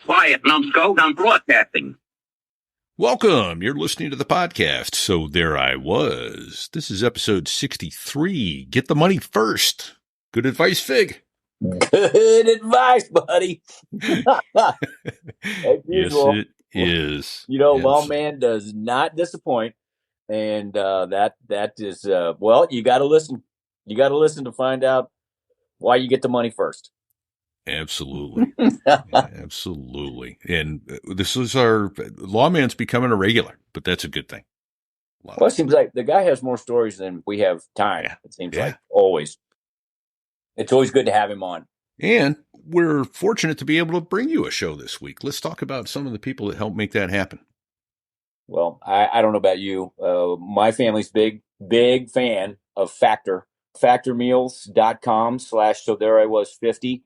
Quiet, numbskulls, I'm broadcasting. Welcome. You're listening to the podcast. So there I was. This is episode 63. Get the money first. Good advice, Fig. Good advice, buddy. As usual. Yes, it is. You know, Lawman does not disappoint. And that is, well, you got to listen. You got to listen to find out why you get the money first. Absolutely. Absolutely. And this is our Lawman's becoming a regular, but that's a good thing. Well, it seems like the guy has more stories than we have time. Yeah. It seems like always. It's always good to have him on. And we're fortunate to be able to bring you a show this week. Let's talk about some of the people that helped make that happen. Well, I don't know about you. My family's big fan of Factor. Factormeals.com/ so there I was 50.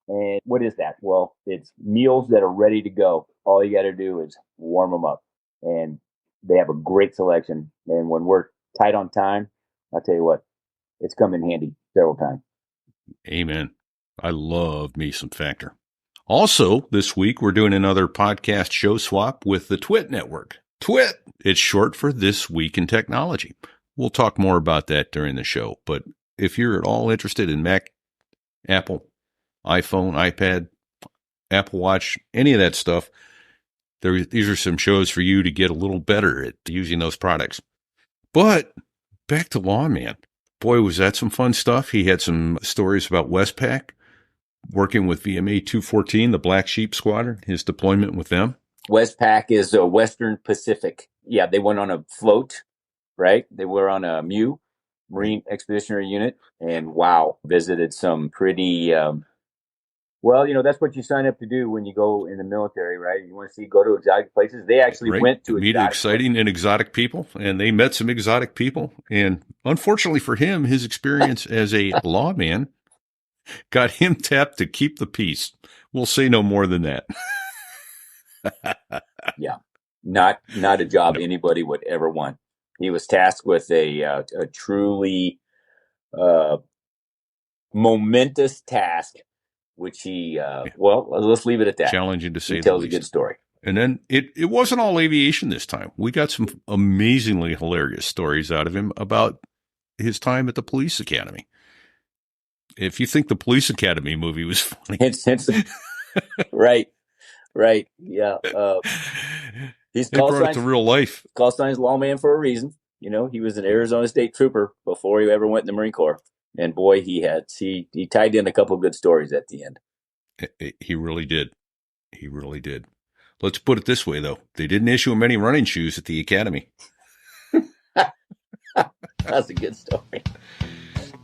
And what is that? Well, it's meals that are ready to go. All you got to do is warm them up. And they have a great selection. And when we're tight on time, I'll tell you what, it's come in handy several times. Amen. I love me some Factor. Also, this week, we're doing another podcast show swap with the Twit Network. Twit, it's short for This Week in Technology. We'll talk more about that during the show. But if you're at all interested in Mac, Apple, iPhone, iPad, Apple Watch, any of that stuff, these are some shows for you to get a little better at using those products. But back to Lawman. Boy, was that some fun stuff. He had some stories about Westpac, working with VMA 214, the Black Sheep Squadron, his deployment with them. Westpac is a Western Pacific. Yeah, they went on a float, right? They were on a MU, Marine Expeditionary Unit, and wow, visited some pretty, well, you know, that's what you sign up to do when you go in the military, right? You want to go to exotic places. They actually went to meet exciting and exotic people, and they met some exotic people. And unfortunately for him, his experience as a lawman got him tapped to keep the peace. We'll say no more than that. Yeah, not a job anybody would ever want. He was tasked with a truly momentous task, which he, well, let's leave it at that. Challenging to say the least. He tells a good story. And then it wasn't all aviation this time. We got some amazingly hilarious stories out of him about his time at the police academy. If you think the police academy movie was funny. Right. Yeah. He's brought it to real life. Call signs Lawman for a reason. You know, he was an Arizona State Trooper before he ever went in the Marine Corps. And boy, he tied in a couple of good stories at the end. He really did. He really did. Let's put it this way, though. They didn't issue him any running shoes at the academy. That's a good story.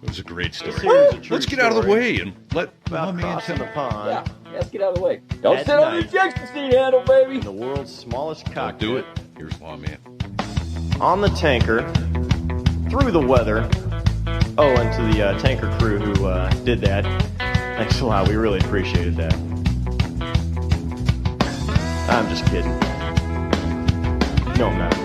It was a great story. Let's get out of the way and let Lawman tell the pond. Yeah, let's get out of the way. Don't sit on your ejection seat handle, baby. The world's smallest cockpit. Do it. Here's Lawman. On the tanker, through the weather. Oh, and to the tanker crew who did that. Thanks a lot. We really appreciated that. I'm just kidding. No, I'm not.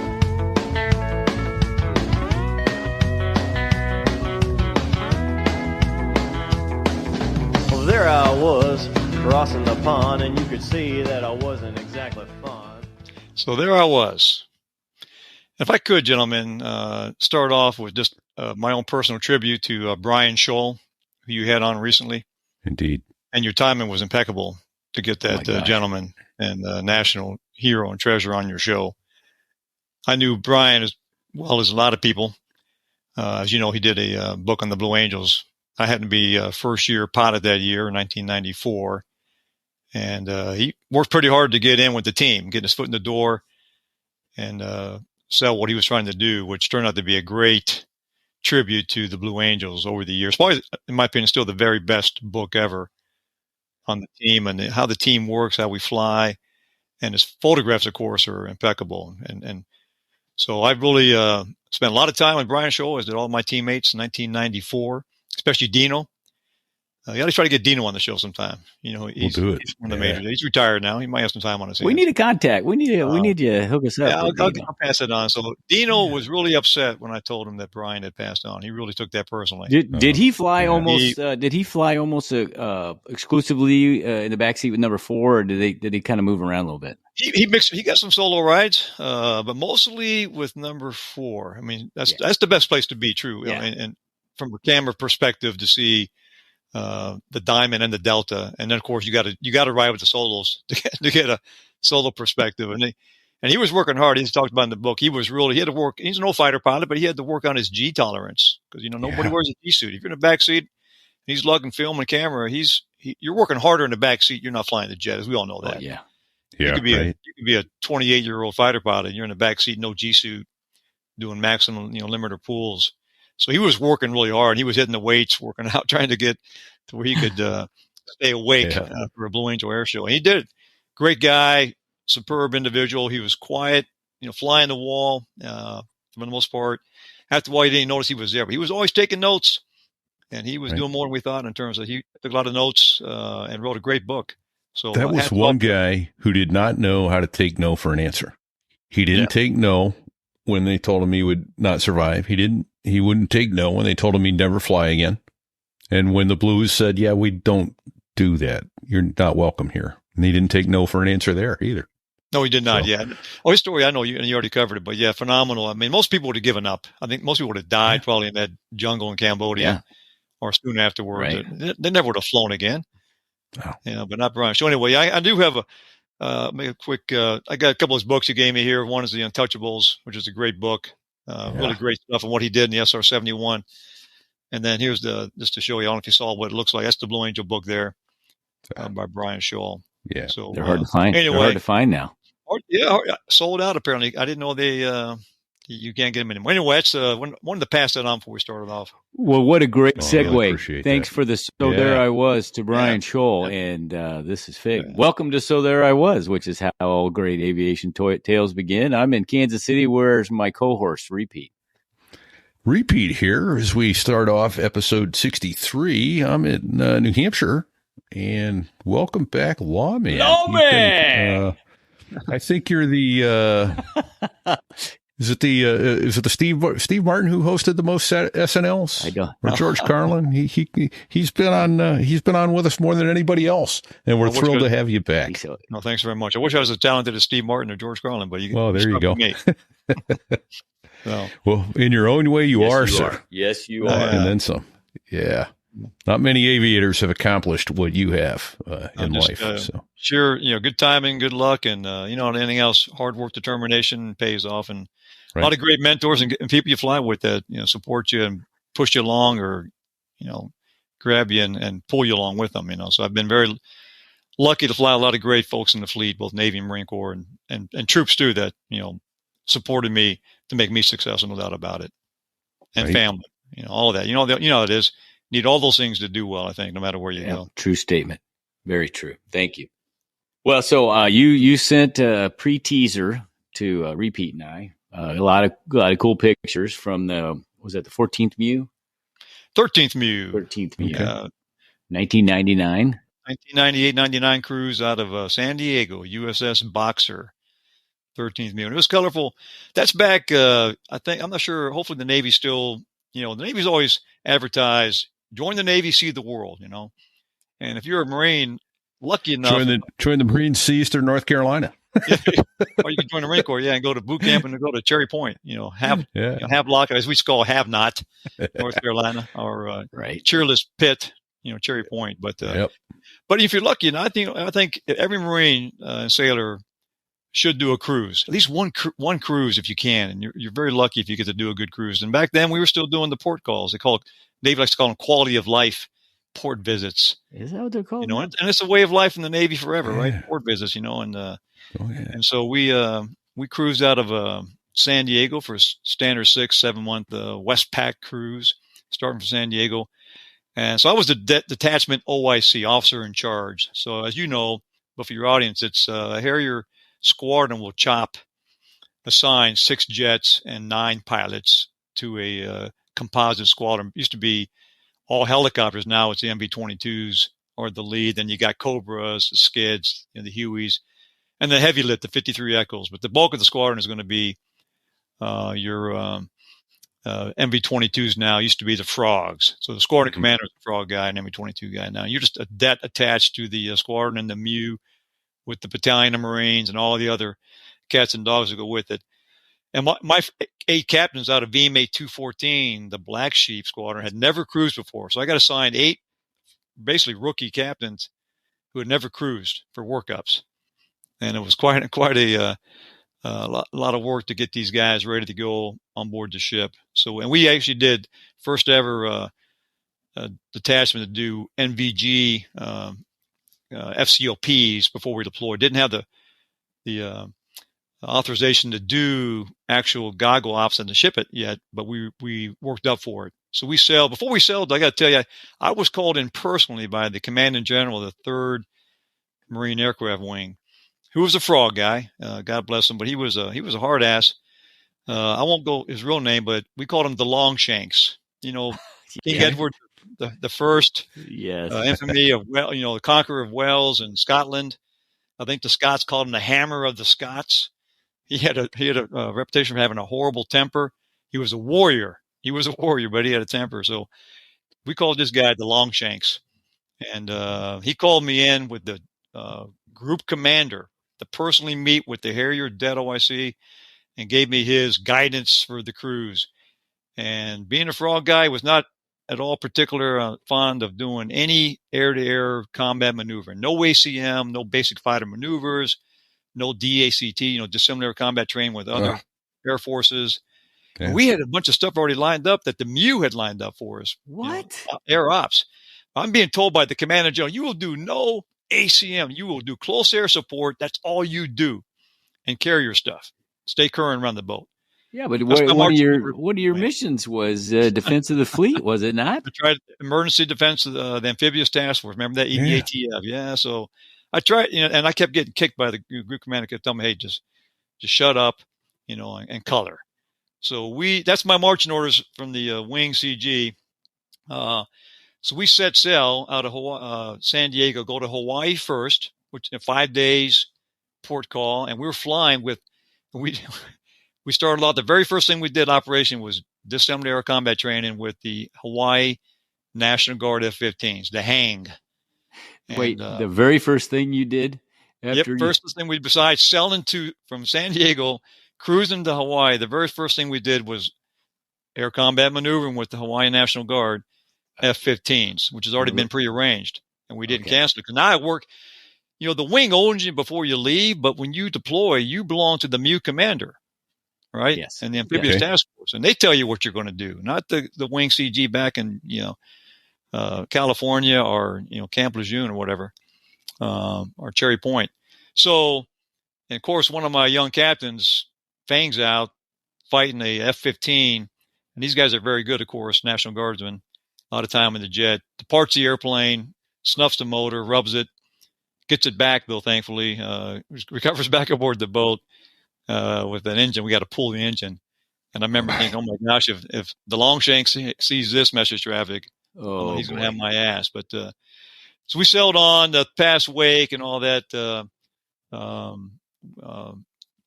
Well, there I was, crossing the pond, and you could see that I wasn't exactly fun. So there I was. If I could, gentlemen, start off with just my own personal tribute to Brian Shul, who you had on recently. Indeed. And your timing was impeccable to get that gentleman and national hero and treasure on your show. I knew Brian as well as a lot of people. As you know, he did a book on the Blue Angels. I happened to be first year pilot that year, 1994. And he worked pretty hard to get in with the team, getting his foot in the door and sell what he was trying to do, which turned out to be a great tribute to the Blue Angels over the years. Probably, in my opinion, still the very best book ever on the team and how the team works, how we fly. And his photographs, of course, are impeccable. And so I've really spent a lot of time with Brian Shul, as did all my teammates in 1994, especially Dino. You got to try to get Dino on the show sometime. He's from the majors. He's retired now. He might have some time on his hands. We need a contact. We need you to hook us up. Yeah, I'll pass it on. So Dino was really upset when I told him that Brian had passed on. He really took that personally. Did he fly almost? Did he fly almost exclusively in the backseat with number 4, or did he kind of move around a little bit? He mixed. He got some solo rides, but mostly with number 4. I mean, that's the best place to be. True, and from a camera perspective, to see the Diamond and the Delta, and then of course you got to ride with the solos to get a solo perspective. And he was working hard. He's talked about in the book. He had to work. He's an old fighter pilot, but he had to work on his G tolerance because nobody wears a G suit. If you're in the back seat, he's lugging film and camera. You're working harder in the back seat. You're not flying the jet, as we all know that. Oh, yeah. You could be a 28-year-old fighter pilot, and you're in the back seat, no G suit, doing maximum limiter pulls. So he was working really hard. He was hitting the weights, working out, trying to get to where he could stay awake for a Blue Angel air show. And he did it. Great guy, superb individual. He was quiet, flying the wall for the most part. After a while, you didn't notice he was there, but he was always taking notes, and he was doing more than we thought in terms of he took a lot of notes and wrote a great book. So that was one guy who did not know how to take no for an answer. He didn't take no when they told him he would not survive. He wouldn't take no when they told him he'd never fly again. And when the Blues said, yeah, we don't do that, you're not welcome here. And he didn't take no for an answer there either. No, he did not. His story, I know you already covered it, but phenomenal. I mean, most people would have given up. I think most people would have died probably in that jungle in Cambodia or soon afterwards. Right. They never would have flown again. Oh. But not Brian. So anyway, I do have make a quick, I got a couple of his books he gave me here. One is The Untouchables, which is a great book. Really great stuff on what he did in the SR-71. And then here's just to show you, I don't know if you saw what it looks like. That's the Blue Angel book there by Brian Shul. Yeah. So they're hard to find. Anyway, they're hard to find now. Sold out apparently. I didn't know you can't get them anymore. Anyway, that's wanted to pass that on before we started off. Well, what a great segue. Really Thanks for the So There I Was to Brian Shul. And this is Fig. Yeah. Welcome to So There I Was, which is how all great aviation tales begin. I'm in Kansas City. Where's my co-host, Repeat? Repeat here as we start off episode 63. I'm in New Hampshire. And welcome back, Lawman. Lawman! I think you're the is it the Steve Martin who hosted the most SNLs? I don't. Or George Carlin? He's been on with us more than anybody else, and we're thrilled to have you back. No, thanks very much. I wish I was as talented as Steve Martin or George Carlin, but there you go. Me. So. Well, in your own way, you are, sir. Yes, you are, and then some. Yeah. Not many aviators have accomplished what you have in life. So sure, good timing, good luck, and anything else, hard work, determination pays off, and a lot of great mentors and people you fly with that support you and push you along, or grab you and pull you along with them. So I've been very lucky to fly a lot of great folks in the fleet, both Navy and Marine Corps, and troops too, that supported me to make me successful, no doubt about it, and family, all of that. How it is. Need all those things to do well, I think, no matter where you go. True statement. Very true. Thank you. Well, so you sent a pre-teaser to Repeat and I. A lot of cool pictures from the 14th Mew? 13th Mew. 13th Mew. Okay. 1999. 1998-99 cruise out of San Diego, USS Boxer. 13th Mew. And it was colorful. That's back, I think, I'm not sure, hopefully the Navy's still, the Navy's always advertised, join the Navy, see the world, And if you're a Marine, lucky enough. Join the Marine Sea, Eastern North Carolina. Or you can join the Marine Corps, and go to boot camp and go to Cherry Point, have block, as we call have not, North Carolina, or cheerless pit, Cherry Point. But but if you're lucky, and I think every Marine and sailor should do a cruise, at least one cruise if you can, and you're very lucky if you get to do a good cruise. And back then we were still doing the port calls. Navy likes to call them quality of life port visits. Is that what they're called? And it's a way of life in the Navy forever, right? Port visits, and so we cruised out of San Diego for a standard 6-7 month West Pac cruise, starting from San Diego. And so I was the detachment OIC, officer in charge. So as you know, but for your audience, it's a Harrier squadron will assign 6 jets and 9 pilots to a composite squadron. It used to be all helicopters. Now it's the MV-22s or the lead. Then you got Cobras, the Skids, the Hueys, and the heavy lift, the 53 Echoes. But the bulk of the squadron is going to be your MV-22s now. Used to be the Frogs. So the squadron commander is the Frog guy and MV-22 guy. Now you're just attached to the squadron and the MEU with the battalion of Marines and all the other cats and dogs that go with it. And my 8 captains out of VMA 214, the Black Sheep Squadron, had never cruised before. So I got assigned 8 basically rookie captains who had never cruised for workups. And it was quite a lot of work to get these guys ready to go on board the ship. So, and we actually did first ever detachment to do NVG FCOPs before we deployed. Didn't have the authorization to do actual goggle ops and to ship it yet, but we worked up for it. So we sailed. Before we sailed, I got to tell you, I was called in personally by the commanding general of the 3rd Marine Aircraft Wing, who was a Frog guy. God bless him, but he was a hard ass. I won't go his real name, but we called him the Longshanks. You know, King Edward the First, yes, infamy of the conqueror of Wales and Scotland. I think the Scots called him the Hammer of the Scots. He had a reputation for having a horrible temper. He was a warrior. But he had a temper. So we called this guy the Longshanks. And he called me in with the group commander to personally meet with the Harrier dead OIC and gave me his guidance for the cruise. And being a Frog guy, was not at all particular fond of doing any air-to-air combat maneuver. No ACM, no basic fighter maneuvers, no DACT, dissimilar combat training with other air forces. Okay. We had a bunch of stuff already lined up that the MEU had lined up for us. What? Air ops. I'm being told by the commander general, you will do no ACM. You will do close air support. That's all you do. And carrier stuff. Stay current around the boat. Yeah, but one of your missions was defense of the fleet, was it not? I tried emergency defense of the amphibious task force. Remember that EDATF? Yeah. So I tried, and I kept getting kicked by the group commander. Kept telling me, "Hey, just shut up, and color." So that's my marching orders from the wing CG. So we set sail out of San Diego, go to Hawaii first, which 5 days port call, and we were flying with we started out. The very first thing we did operation was dissimilar air combat training with the Hawaii National Guard F-15s, the Hang. Wait, the very first thing you did? First thing besides sailing from San Diego, cruising to Hawaii, the very first thing we did was air combat maneuvering with the Hawaii National Guard F-15s, which has already been prearranged, and we didn't cancel it. Because now I work, the wing owns you before you leave, but when you deploy, you belong to the MEU commander, right? Yes. And the amphibious task force, and they tell you what you're going to do, not the wing CG back in California or Camp Lejeune or whatever, or Cherry Point. So, and of course, one of my young captains, Fangs out, fighting a F-15, and these guys are very good, of course, National Guardsmen. A lot of time in the jet, departs the airplane, snuffs the motor, rubs it, gets it back though, thankfully, recovers back aboard the boat with an engine. We got to pull the engine. And I remember thinking, oh my gosh, if the Longshanks sees this message traffic, he's going to have my ass. But so we sailed on the past Wake and all that,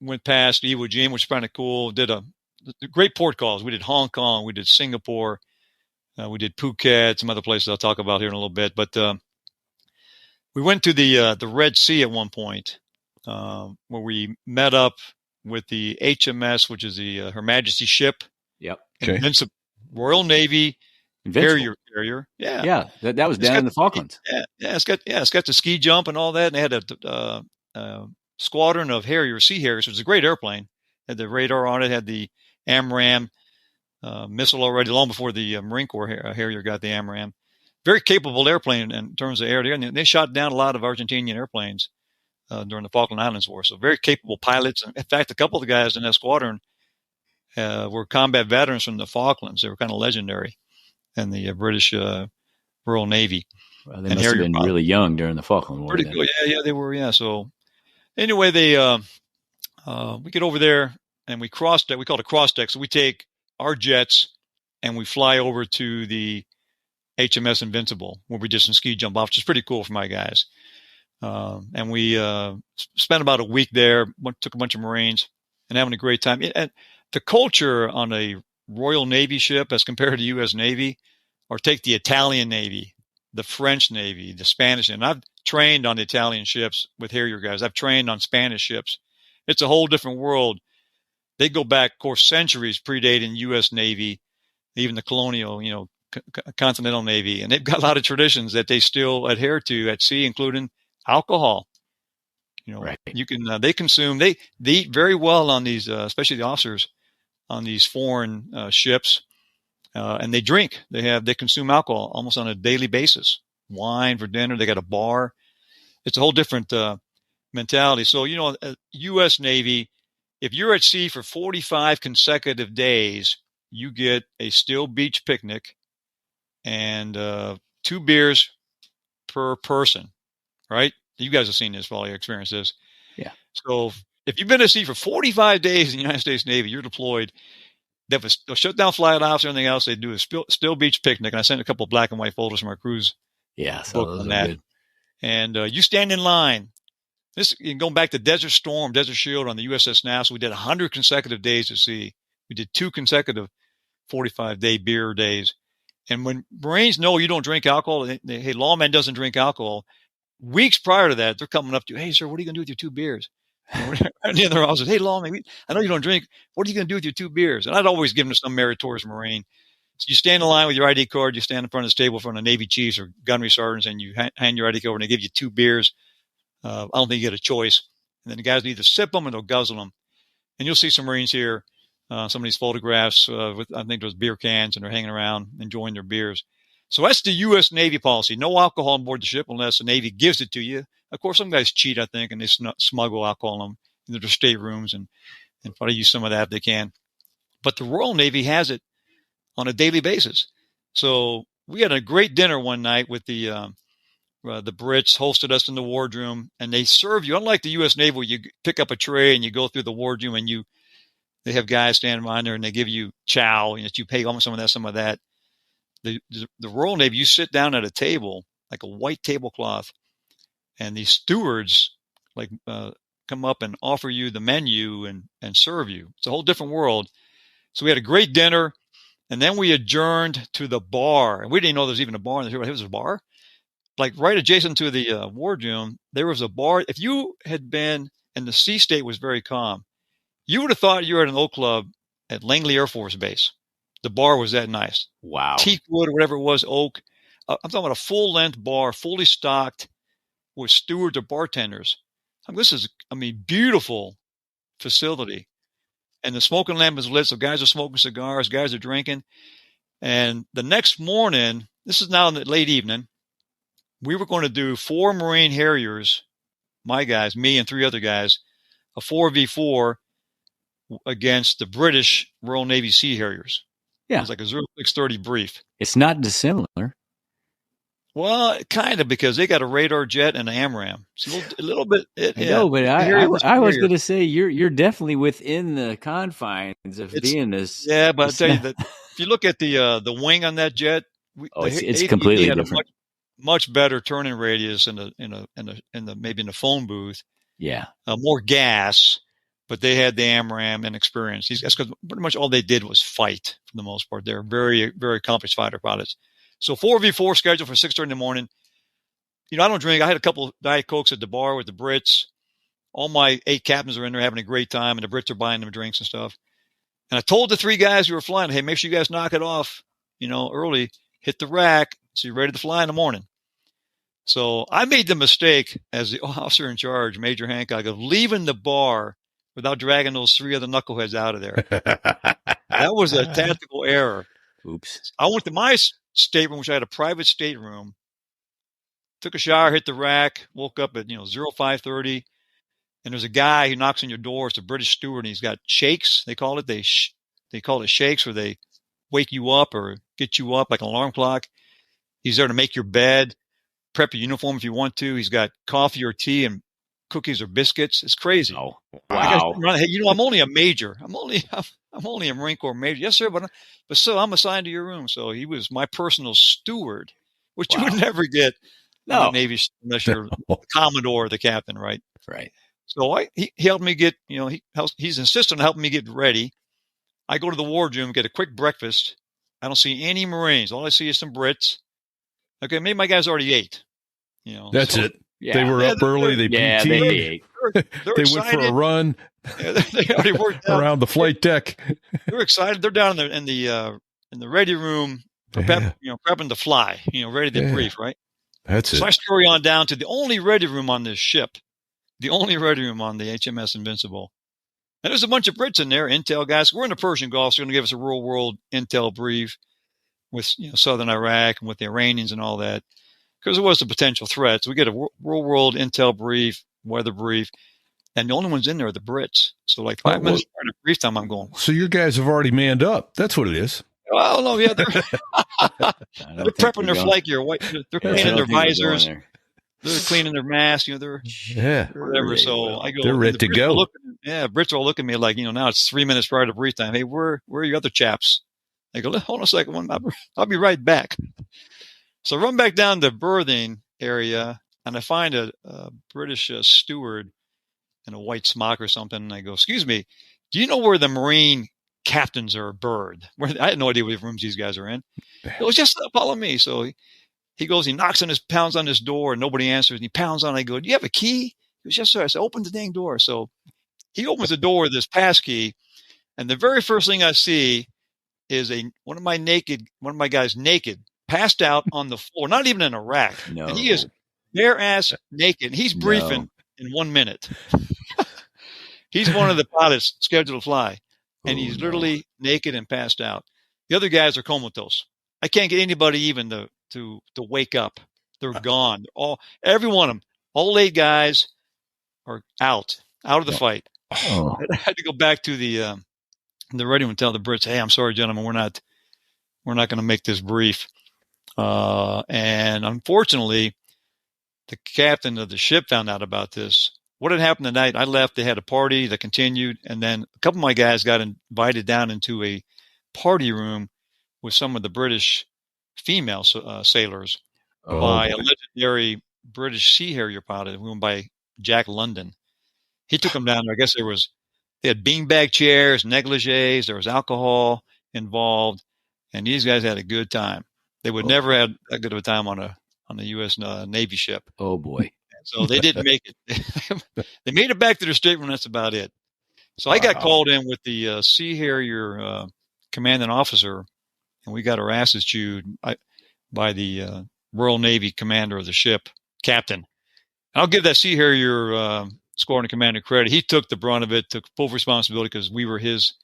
went past Iwo Jima, which was kind of cool. Did great port calls. We did Hong Kong, we did Singapore. We did Phuket, some other places I'll talk about here in a little bit. But we went to the Red Sea at one point, where we met up with the HMS, which is the Her Majesty's ship. Yep. Okay. Invincible, Royal Navy carrier. Yeah. Yeah. That was down in the Falklands. Yeah. It's got the ski jump and all that. And they had a squadron of Sea Harriers, which was a great airplane. Had the radar on it, had the AMRAAM missile already, long before the Marine Corps Harrier got the AMRAAM. Very capable airplane in terms of air. They shot down a lot of Argentinian airplanes during the Falkland Islands War. So very capable pilots. In fact, a couple of the guys in that squadron were combat veterans from the Falklands. They were kind of legendary in the British Royal Navy. Well, they must have been really young during the Falkland War. Pretty cool. Yeah, they were. Yeah. So anyway, we get over there and we cross deck. We call it a cross deck. So we take our jets and we fly over to the HMS Invincible, where we did some ski jump off, which is pretty cool for my guys. And we spent about a week there, took a bunch of Marines, and having a great time. And the culture on a Royal Navy ship as compared to U.S. Navy, or take the Italian Navy, the French Navy, the Spanish. And I've trained on the Italian ships with Harrier guys. I've trained on Spanish ships. It's a whole different world. They go back, of course, centuries predating U.S. Navy, even the colonial, continental Navy. And they've got a lot of traditions that they still adhere to at sea, including alcohol. Right. You can, they consume, they eat very well on these, especially the officers on these foreign ships. And they drink. They consume alcohol almost on a daily basis. Wine for dinner. They got a bar. It's a whole different mentality. So, U.S. Navy, if you're at sea for 45 consecutive days, you get a still beach picnic and 2 beers per person, right? You guys have seen this, probably experienced this. Yeah. So if you've been at sea for 45 days in the United States Navy, you're deployed. They'll shut down flight ops, everything else. They do a still beach picnic. And I sent a couple of black and white photos from our cruise. Yeah. So those on are that. good. And you stand in line. This, going back to Desert Storm, Desert Shield on the USS Nassau, we did 100 consecutive days at sea. We did 2 consecutive 45-day beer days. And when Marines know you don't drink alcohol, hey, Lawman doesn't drink alcohol. Weeks prior to that, they're coming up to you, hey, sir, what are you going to do with your 2 beers? And the other officer, hey, Lawman, I know you don't drink. What are you going to do with your 2 beers? And I'd always give them to some meritorious Marine. So you stand in line with your ID card. You stand in front of this table in front of Navy chiefs or gunnery sergeants, and you hand your ID card, and they give you 2 beers. I don't think you get a choice. And then the guys will either sip them or they'll guzzle them. And you'll see some Marines here, some of these photographs with, I think, those beer cans, and they're hanging around enjoying their beers. So that's the U.S. Navy policy. No alcohol on board the ship unless the Navy gives it to you. Of course, some guys cheat, I think, and they smuggle alcohol in them into their staterooms and try to use some of that if they can. But the Royal Navy has it on a daily basis. So we had a great dinner one night with the Brits hosted us in the wardroom, and they serve you. Unlike the U.S. Navy, where you pick up a tray and you go through the wardroom, and they have guys standing behind there and they give you chow, and you pay almost some of that. The Royal Navy, you sit down at a table, like a white tablecloth, and these stewards come up and offer you the menu and serve you. It's a whole different world. So we had a great dinner, and then we adjourned to the bar, and we didn't know there was even a bar in the ship. It was a bar. Like right adjacent to the wardroom, there was a bar. If you had been, and the sea state was very calm, you would have thought you were at an old club at Langley Air Force Base. The bar was that nice. Wow. Teak wood or whatever it was, oak. I'm talking about a full-length bar, fully stocked with stewards or bartenders. This is, beautiful facility. And the smoking lamp is lit, so guys are smoking cigars, guys are drinking. And the next morning, this is now in the late evening, we were going to do 4 Marine Harriers, my guys, me and 3 other guys, a 4v4 against the British Royal Navy Sea Harriers. Yeah. It was like a 0630 brief. It's not dissimilar. Well, kind of, because they got a radar jet and an AMRAAM. It's a little bit. No, but I was going to say you're definitely within the confines of being this. Yeah, but I'll tell you that if you look at the wing on that jet, it's completely different. Much better turning radius in the maybe in the phone booth. Yeah, more gas, but they had the AMRAAM and experience. These guys, because pretty much all they did was fight for the most part. They're very, very accomplished fighter pilots. So 4v4 scheduled for 6:30 in the morning. I don't drink. I had a couple of Diet Cokes at the bar with the Brits. All my 8 captains are in there having a great time, and the Brits are buying them drinks and stuff. And I told the 3 guys who were flying, hey, make sure you guys knock it off, early. Hit the rack so you're ready to fly in the morning. So I made the mistake as the officer in charge, Major Hancock, of leaving the bar without dragging those 3 other knuckleheads out of there. That was a tactical error. Oops. I went to my stateroom, which I had a private stateroom, took a shower, hit the rack, woke up at 05:30, and there's a guy who knocks on your door. It's a British steward, and he's got shakes. They call it. They call it shakes, where they wake you up or get you up like an alarm clock. He's there to make your bed, prep your uniform if you want to. He's got coffee or tea and cookies or biscuits. It's crazy. Oh, wow. Hey, I'm only a major. I'm only a Marine Corps major. Yes, sir, but still, I'm assigned to your room. So he was my personal steward, which you would never get in the Navy unless you're the Commodore or the captain, right? Right. So he helped me get, he's insistent on helping me get ready. I go to the wardroom, get a quick breakfast. I don't see any Marines. All I see is some Brits. Okay, maybe my guys already ate. That's it. Yeah. They were up early. They PT'd. They ate. They're They went for a run they already worked out around the flight deck. They're excited. They're down in the ready room, prepping to fly. Ready to brief. Right. That's it. So I scurry on down to the only ready room on this ship, the only ready room on the HMS Invincible. And there's a bunch of Brits in there, intel guys. We're in the Persian Gulf, so they're going to give us a real world intel brief with southern Iraq and with the Iranians and all that, because it was a potential threat. So we get a real world intel brief, weather brief, and the only ones in there are the Brits. So like 5 minutes prior to brief time, I'm going. So your guys have already manned up. That's what it is. Well, no, yeah, they're prepping their flight gear. They're cleaning their visors. They're cleaning their masks. They're whatever. So I go. They're ready to go. Brits will look at me like, now it's 3 minutes prior to brief time. Hey, where are your other chaps? I go, hold on a second. I'll be right back. So I run back down the berthing area, and I find a British steward in a white smock or something. And I go, excuse me, do you know where the Marine captains are berthed? I had no idea what rooms these guys are in. It was just follow me. So he goes, pounds on this door, and nobody answers. And he pounds on it. I go, do you have a key? He goes, yes, sir. I said, open the dang door. So he opens the door with this pass key, and the very first thing I see is one of my guys naked, passed out on the floor, not even in a rack. No. And he is bare ass naked. He's briefing in 1 minute. He's one of the pilots scheduled to fly, and he's literally naked and passed out. The other guys are comatose. I can't get anybody even to wake up. They're gone. Every one of them, all 8 guys are out of the fight. I had to go back to the radio and tell the Brits, hey, I'm sorry, gentlemen, we're not going to make this brief. And unfortunately, the captain of the ship found out about this. What had happened the night I left, they had a party that continued. And then a couple of my guys got invited down into a party room with some of the British female sailors by a legendary British Sea Harrier pilot who went by Jack London. He took them down there. I guess they had beanbag chairs, negligees, there was alcohol involved, and these guys had a good time. They would never have that good of a time on a U.S. Navy ship. Oh boy! So they didn't make it. They made it back to their stateroom. That's about it. So I got called in with the Sea Harrier commanding officer, and we got our asses chewed by the Royal Navy commander of the ship, captain. I'll give that Sea Harrier squadron commander credit. He took the brunt of it, took full responsibility because we were his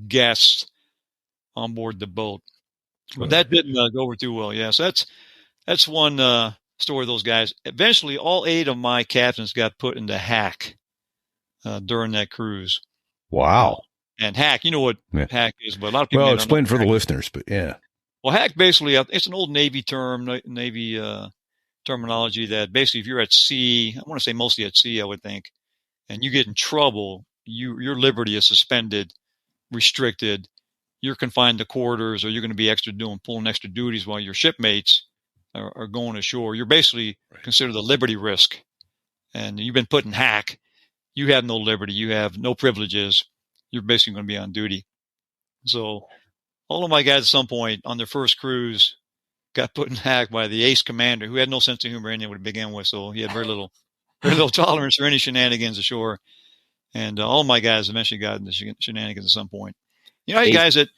guests on board the boat. But that didn't go over too well. Yeah, so that's one story of those guys. Eventually, all 8 of my captains got put into hack during that cruise. Wow. And hack, you know what hack is, but a lot of people. Well, explain for the listeners, but yeah. Well, hack basically, it's an old Navy term, Navy terminology that basically if you're at sea, I want to say mostly at sea, I would think, and you get in trouble, your liberty is suspended, restricted. You're confined to quarters, or you're going to be pulling extra duties while your shipmates are going ashore. You're basically considered a liberty risk, and you've been put in hack. You have no liberty. You have no privileges. You're basically going to be on duty. So all of my guys at some point on their first cruise got put in hack by the ace commander, who had no sense of humor anyway to begin with. So he had very little tolerance for any shenanigans ashore. And all my guys eventually got into shenanigans at some point. You know, how you guys that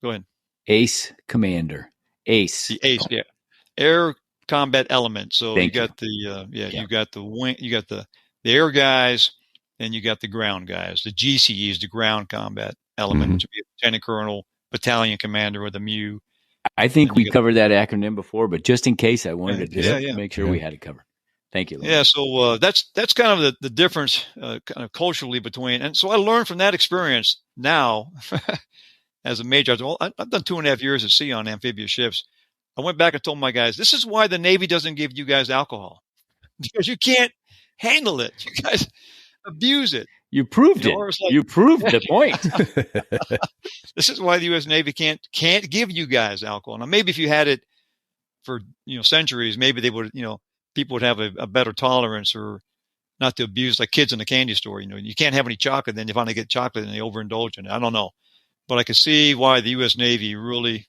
go ahead. Ace commander. Ace. The ace, yeah. Air combat element. So you got the you got the wing, you got the air guys, and you got the ground guys. The GCEs, the ground combat element, which would be a lieutenant colonel, battalion commander with a MEU. I think we covered that acronym before, but just in case, I wanted to make sure we had it covered. Thank you, Lawman. Yeah, so that's kind of the difference kind of culturally between. And so I learned from that experience now as a major. I've done 2.5 years at sea on amphibious ships. I went back and told my guys, this is why the Navy doesn't give you guys alcohol, because you can't handle it. You guys, abuse it. You proved You know, it. or it's like- You proved the point. This is why the U.S. Navy can't give you guys alcohol. Now, maybe if you had it for centuries, maybe they would, people would have a better tolerance or not to abuse, like kids in the candy store. You can't have any chocolate, then you finally get chocolate and they overindulge in it. I don't know, but I can see why the U.S. Navy really,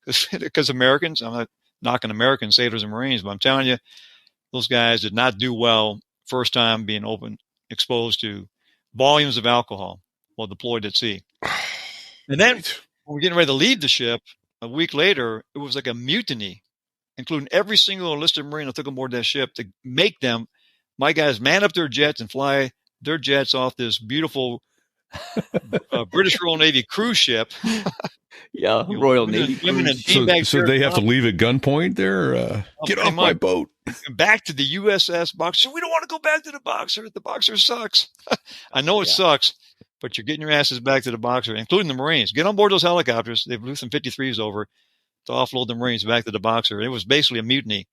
because Americans, I'm not knocking American sailors and Marines, but I'm telling you, those guys did not do well first time being exposed to volumes of alcohol while deployed at sea. And then when we're getting ready to leave the ship, a week later, it was like a mutiny, including every single enlisted Marine that took aboard that ship to make them, my guys, man up their jets and fly their jets off this beautiful British Royal Navy cruise ship. Yeah, Royal Navy cruise. So they have to leave at gunpoint there? Get off my boat. Back to the USS Boxer. We don't want to go back to the Boxer. The Boxer sucks. I know it sucks, but you're getting your asses back to the Boxer, including the Marines. Get on board those helicopters. They flew some 53s over to offload the Marines back to the Boxer. It was basically a mutiny.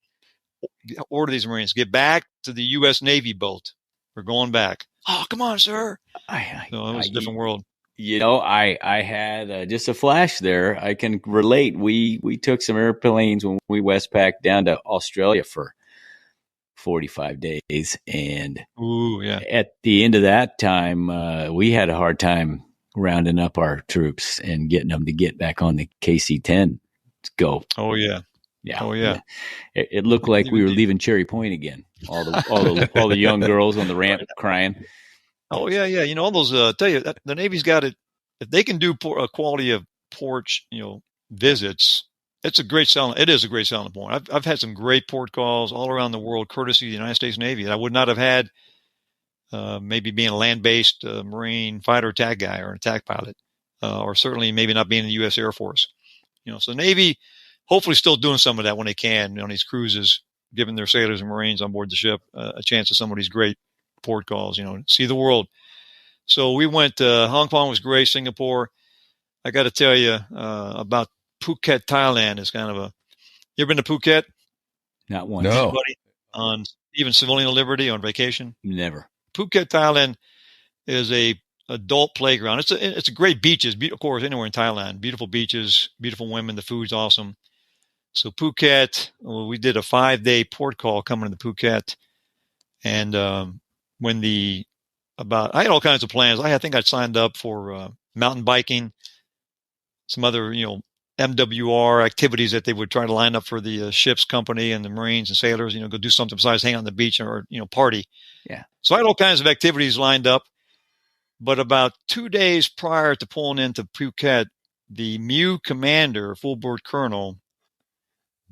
Order these Marines. Get back to the U.S. Navy boat. We're going back. Oh, come on, sir. It was a different world. I had just a flash there. I can relate. We took some airplanes when we Westpac down to Australia for 45 days. And at the end of that time, we had a hard time rounding up our troops and getting them to get back on the KC-10 to go. Oh, yeah. Yeah. Oh, yeah. It looked like we were leaving Cherry Point again. All the young girls on the ramp crying. Oh, yeah, yeah. All those, tell you, the Navy's got it. If they can do a quality of port, visits, it is a great selling point. I've had some great port calls all around the world, courtesy of the United States Navy, that I would not have had maybe being a land-based Marine fighter attack guy or an attack pilot, or certainly maybe not being in the U.S. Air Force. So the Navy hopefully still doing some of that when they can on these cruises, giving their sailors and Marines on board the ship a chance of some of these great port calls, see the world. So we went, Hong Kong was great. Singapore, I got to tell you about Phuket, Thailand is kind of you ever been to Phuket? Not once. No. Anybody on even civilian liberty on vacation? Never. Phuket, Thailand is a adult playground. It's a great beaches, of course, anywhere in Thailand. Beautiful beaches, beautiful women. The food's awesome. So Phuket, we did a 5-day port call coming to Phuket. And I had all kinds of plans. I think I'd signed up for mountain biking, some other, MWR activities that they would try to line up for the ship's company and the Marines and sailors, go do something besides hang out on the beach or, party. Yeah. So I had all kinds of activities lined up. But about 2 days prior to pulling into Phuket, the MEU commander, full board colonel,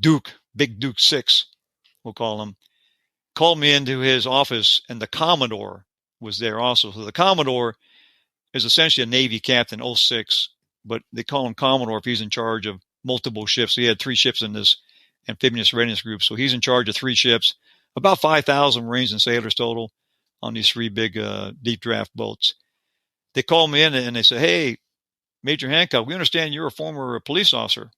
Big Duke 6, we'll call him, called me into his office, and the Commodore was there also. So the Commodore is essentially a Navy captain, 06, but they call him Commodore if he's in charge of multiple ships. So he had 3 ships in this amphibious readiness group. So he's in charge of 3 ships, about 5,000 Marines and sailors total on these 3 big deep draft boats. They called me in and they said, "Hey, Major Hancock, we understand you're a former police officer."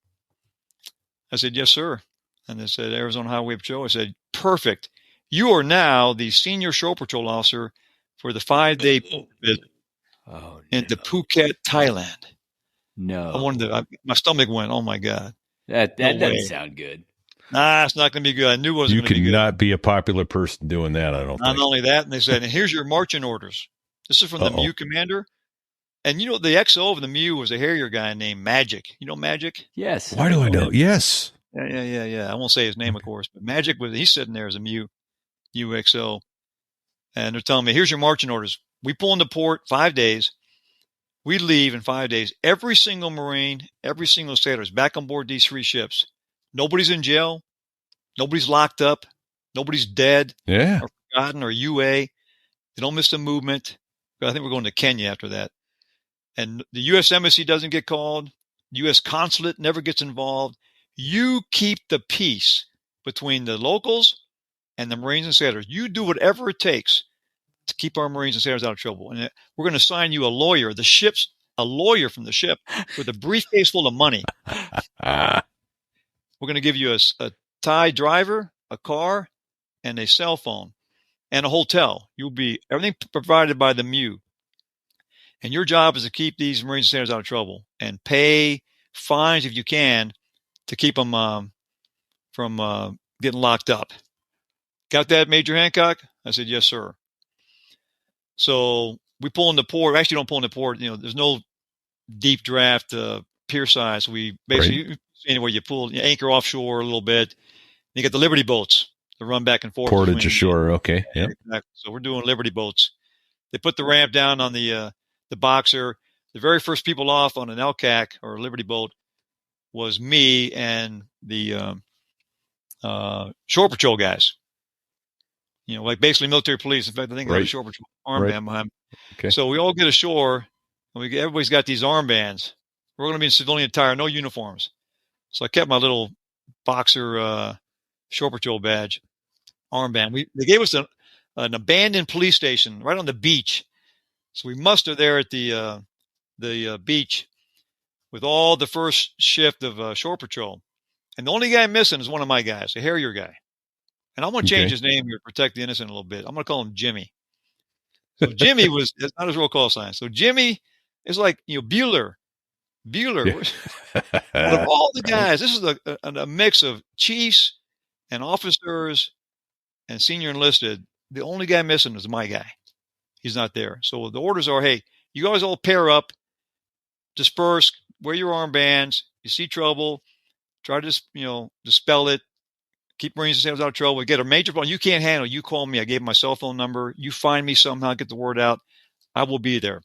I said, "Yes, sir." And they said, "Arizona Highway Patrol." I said, "Perfect. You are now the senior shore patrol officer for the 5-day visit into Phuket, Thailand." No. My stomach went, "Oh my God." That doesn't sound good. Nah, it's not going to be good. I knew it wasn't going to be good. You could not be a popular person doing that, I don't think. Not only that, and they said, "And here's your marching orders." This is from the MEU commander. And the XO of the MEU was a Harrier guy named Magic. You know Magic? Yes. Why do I know? Yes. Yeah. I won't say his name, of course, but Magic he's sitting there as a MEU XO. And they're telling me, "Here's your marching orders. We pull into port 5 days. We leave in 5 days. Every single Marine, every single sailor is back on board these 3 ships. Nobody's in jail. Nobody's locked up. Nobody's dead or forgotten or UA. They don't miss a movement." I think we're going to Kenya after that. And the U.S. Embassy doesn't get called. The U.S. Consulate never gets involved. You keep the peace between the locals and the Marines and sailors. You do whatever it takes to keep our Marines and sailors out of trouble. And we're going to assign you a lawyer from the ship with a briefcase full of money. We're going to give you a Thai driver, a car, and a cell phone. and a hotel. You'll be everything provided by the MU. And your job is to keep these Marines and sailors out of trouble and pay fines if you can to keep them from getting locked up. Got that, Major Hancock? I said, yes, sir. So we pull in the port. Actually, don't pull in the port. There's no deep draft pier size. So we basically, anywhere you pull, you anchor offshore a little bit. You get the Liberty boats to run back and forth. Portage ashore. Okay. Yeah. Exactly. So we're doing Liberty boats. They put the ramp down on the Boxer. The very first people off on an LCAC or a Liberty boat was me and the Shore Patrol guys. Like basically military police. In fact, I think I have a Shore Patrol armband behind me. Okay. So we all get ashore, and everybody's got these armbands. We're going to be in civilian attire, no uniforms. So I kept my little Boxer Shore Patrol badge armband. They gave us an abandoned police station right on the beach. So we muster there at the beach with all the first shift of Shore Patrol. And the only guy missing is one of my guys, a Harrier guy. And I'm going to change his name here to protect the innocent a little bit. I'm going to call him Jimmy. So Jimmy it's not his real call sign. So Jimmy is like, Bueller. Yeah. Out of all the guys, this is a mix of chiefs and officers and senior enlisted. The only guy missing is my guy. He's not there. So the orders are, hey, you guys all pair up, disperse, wear your armbands. You see trouble, try to, dispel it. Keep Marines and sailors out of trouble. We get a major problem you can't handle. You call me. I gave my cell phone number. You find me somehow, get the word out. I will be there.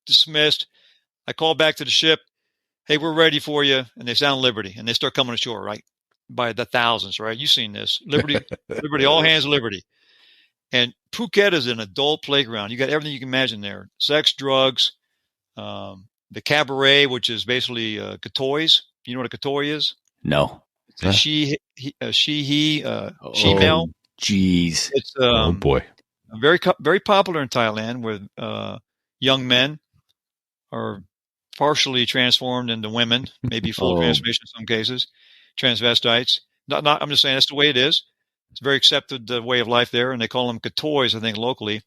Dismissed. I call back to the ship. Hey, we're ready for you. And they sound Liberty. And they start coming ashore, right? By the thousands, right? You've seen this. Liberty, all hands Liberty. And Phuket is an adult playground. You got everything you can imagine there. Sex, drugs, the cabaret, which is basically katoys. You know what a katoy is? No. She, male. Jeez. It's oh boy. Very very popular in Thailand, where young men are partially transformed into women, maybe full transformation in some cases, transvestites. Not. I'm just saying that's the way it is. It's a very accepted way of life there, and they call them katoys, I think, locally.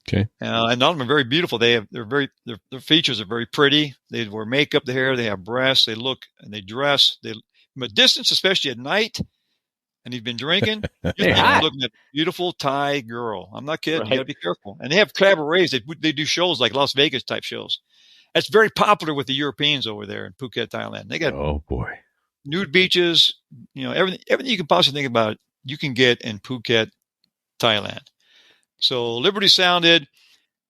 Okay. And all of them are very beautiful. Their features are very pretty. They wear makeup, the hair, they have breasts, they look and they dress. From a distance, especially at night, and you've been drinking, you're looking at a beautiful Thai girl. I'm not kidding. Right. You got to be careful. And they have cabarets. They do shows like Las Vegas type shows. That's very popular with the Europeans over there in Phuket, Thailand. They got nude beaches. Everything you can possibly think about, you can get in Phuket, Thailand. So Liberty sounded.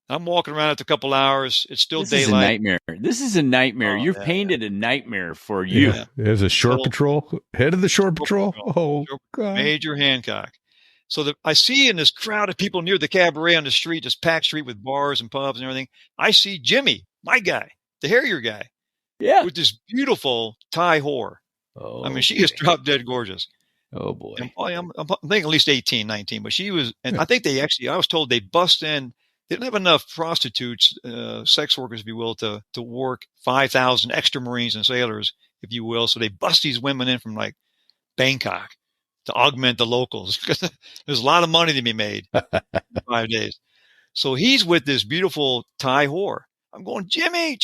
I'm walking around after a couple hours. It's still daylight. This is a nightmare. You've painted a nightmare for you. Yeah. There's a Shore Patrol, head of the Shore Patrol. Oh, God. Major Hancock. So I see in this crowd of people near the cabaret on the street, this packed street with bars and pubs and everything, I see Jimmy, my guy, the Harrier guy, with this beautiful Thai whore. Oh, I mean, she is drop dead gorgeous. Oh, boy. I'm thinking at least 18, 19, but she was, and I think I was told they bust in. They didn't have enough prostitutes, sex workers, if you will, to work 5,000 extra Marines and sailors, if you will. So they bust these women in from like Bangkok to augment the locals because there's a lot of money to be made in 5 days. So he's with this beautiful Thai whore. I'm going, Jimmy.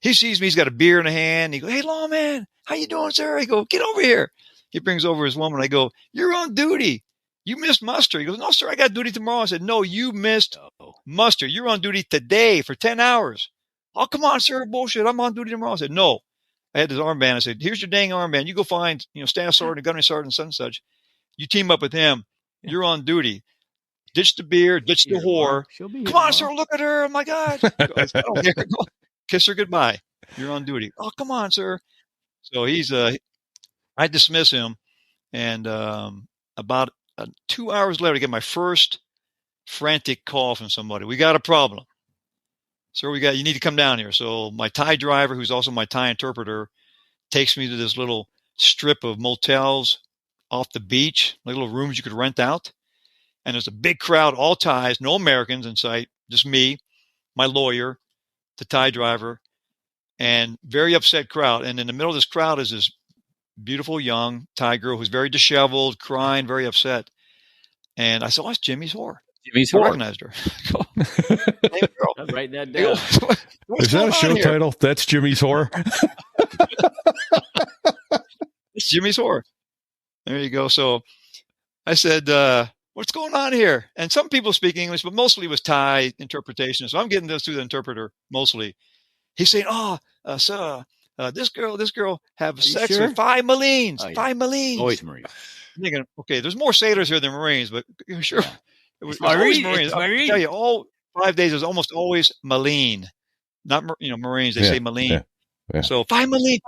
He sees me. He's got a beer in a hand. He goes, hey, Lawman, how you doing, sir? I go, get over here. He brings over his woman. I go, you're on duty. You missed muster. He goes, no, sir, I got duty tomorrow. I said, no, you missed muster. You're on duty today for 10 hours. Oh, come on, sir. Bullshit. I'm on duty tomorrow. I said, no. I had this armband. I said, here's your dang armband. You go find, staff sergeant, gunnery sergeant, such and such. You team up with him. You're on duty. Ditch the beer, ditch the whore. Come on, sir. Look at her. Oh, my God. I said, I don't care. Kiss her goodbye. You're on duty. Oh, come on, sir. So I dismiss him. And about 2 hours later, I get my first frantic call from somebody. We got a problem. Sir, you need to come down here. So my Thai driver, who's also my Thai interpreter, takes me to this little strip of motels off the beach, like little rooms you could rent out. And there's a big crowd, all Thais, no Americans in sight, just me, my lawyer, the Thai driver, and very upset crowd. And in the middle of this crowd is this beautiful young Thai girl who's very disheveled, crying, very upset. And I said, "Oh, it's Jimmy's whore." Jimmy's I whore. recognized her. Hey, girl. I'm writing that I go, down. "What's Is that a going on show here?" title? That's Jimmy's whore. It's Jimmy's whore. There you go. So I said, "What's going on here?" And some people speak English, but mostly it was Thai interpretation. So I'm getting this through the interpreter mostly. He's saying, "Sir, this girl have sex sure? with 5 Marines. Oh, yeah. 5 Marines." Always Marine. I'm thinking, okay, there's more sailors here than Marines, but you're sure. Yeah. It was It's always Marine. Marines. It's I'll Marine. tell you, all 5 days is almost always Marine, not Marines. They say Marine. Yeah. So 5 Marine.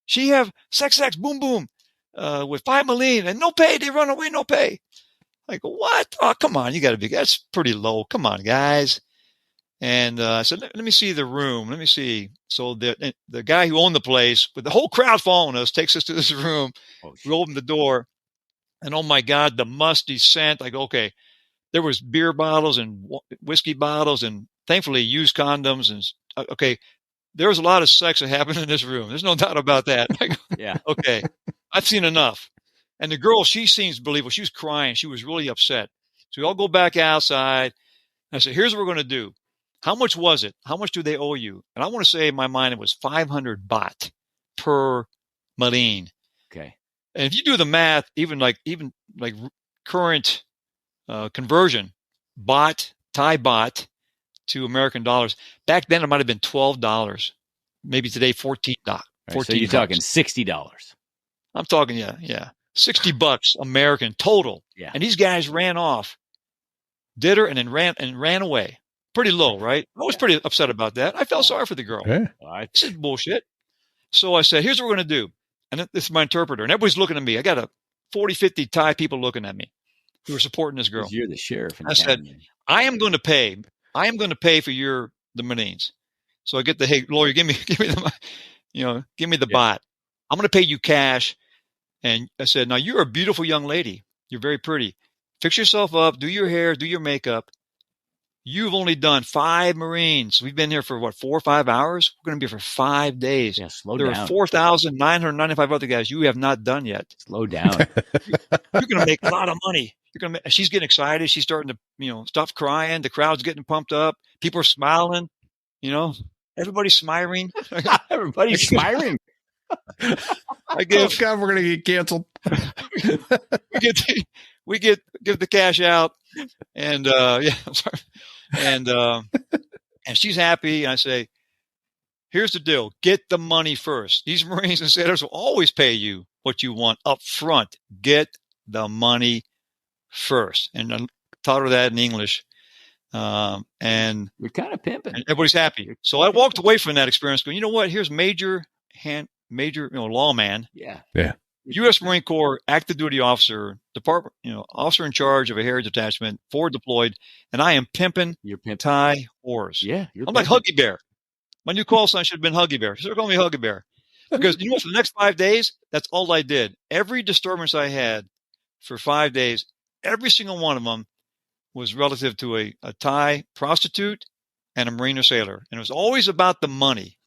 She have sex, boom, boom, with 5 Marine and no pay. They run away, no pay. I go, what? Oh, come on, you got to be. That's pretty low. Come on, guys. And I said, let me see the room. Let me see. So the guy who owned the place, with the whole crowd following us, takes us to this room. Oh, We open the door, and oh my God, the musty scent. I go, okay. There was beer bottles and whiskey bottles, and thankfully used condoms. And okay, there was a lot of sex that happened in this room. There's no doubt about that. I go, yeah. okay, I've seen enough. And the girl, she seems believable. She was crying. She was really upset. So we all go back outside. I said, here's what we're going to do. How much was it? How much do they owe you? And I want to say in my mind, it was 500 baht per Marine. Okay. And if you do the math, even like current conversion, Thai baht to American dollars, back then it might have been $12. Maybe today $14. Right, so you're talking $60. I'm talking, yeah. $60 American total. Yeah. And these guys ran off, did her, and then ran away. Pretty low, right? I was pretty upset about that. I felt sorry for the girl. Yeah. This is bullshit. So I said, here's what we're going to do. And this is my interpreter. And everybody's looking at me. I got 40, 50 Thai people looking at me who are supporting this girl. You're the sheriff. I said, I am going to pay for the Marines. So I get hey, lawyer, give me the bot. I'm going to pay you cash. And I said, now you're a beautiful young lady. You're very pretty. Fix yourself up, do your hair, do your makeup. You've only done 5 Marines. We've been here for 4 or 5 hours. We're going to be here for 5 days. Yeah, slow down. There are 4,995 other guys you have not done yet. Slow down. You're going to make a lot of money. She's getting excited. She's starting to, stop crying. The crowd's getting pumped up. People are smiling. Everybody's smiling. Everybody's smiling. I guess, God, we're going to get canceled. we give the cash out, and I'm sorry. And she's happy. And I say, here's the deal: get the money first. These Marines and sailors will always pay you what you want up front. Get the first. And I taught her that in English. And we're kind of pimping. And everybody's happy. So I walked away from that experience going, you know what? Here's Major Lawman. Yeah. U.S. Marine Corps active duty officer, department, officer in charge of a heritage detachment, forward deployed, and I am pimping Thai whores. Yeah. I'm like Huggy Bear. My new call sign should have been Huggy Bear. Should call me Huggy Bear. Because you know what? For the next 5 days, that's all I did. Every disturbance I had for 5 days, every single one of them was relative to a Thai prostitute and a Marine or sailor. And it was always about the money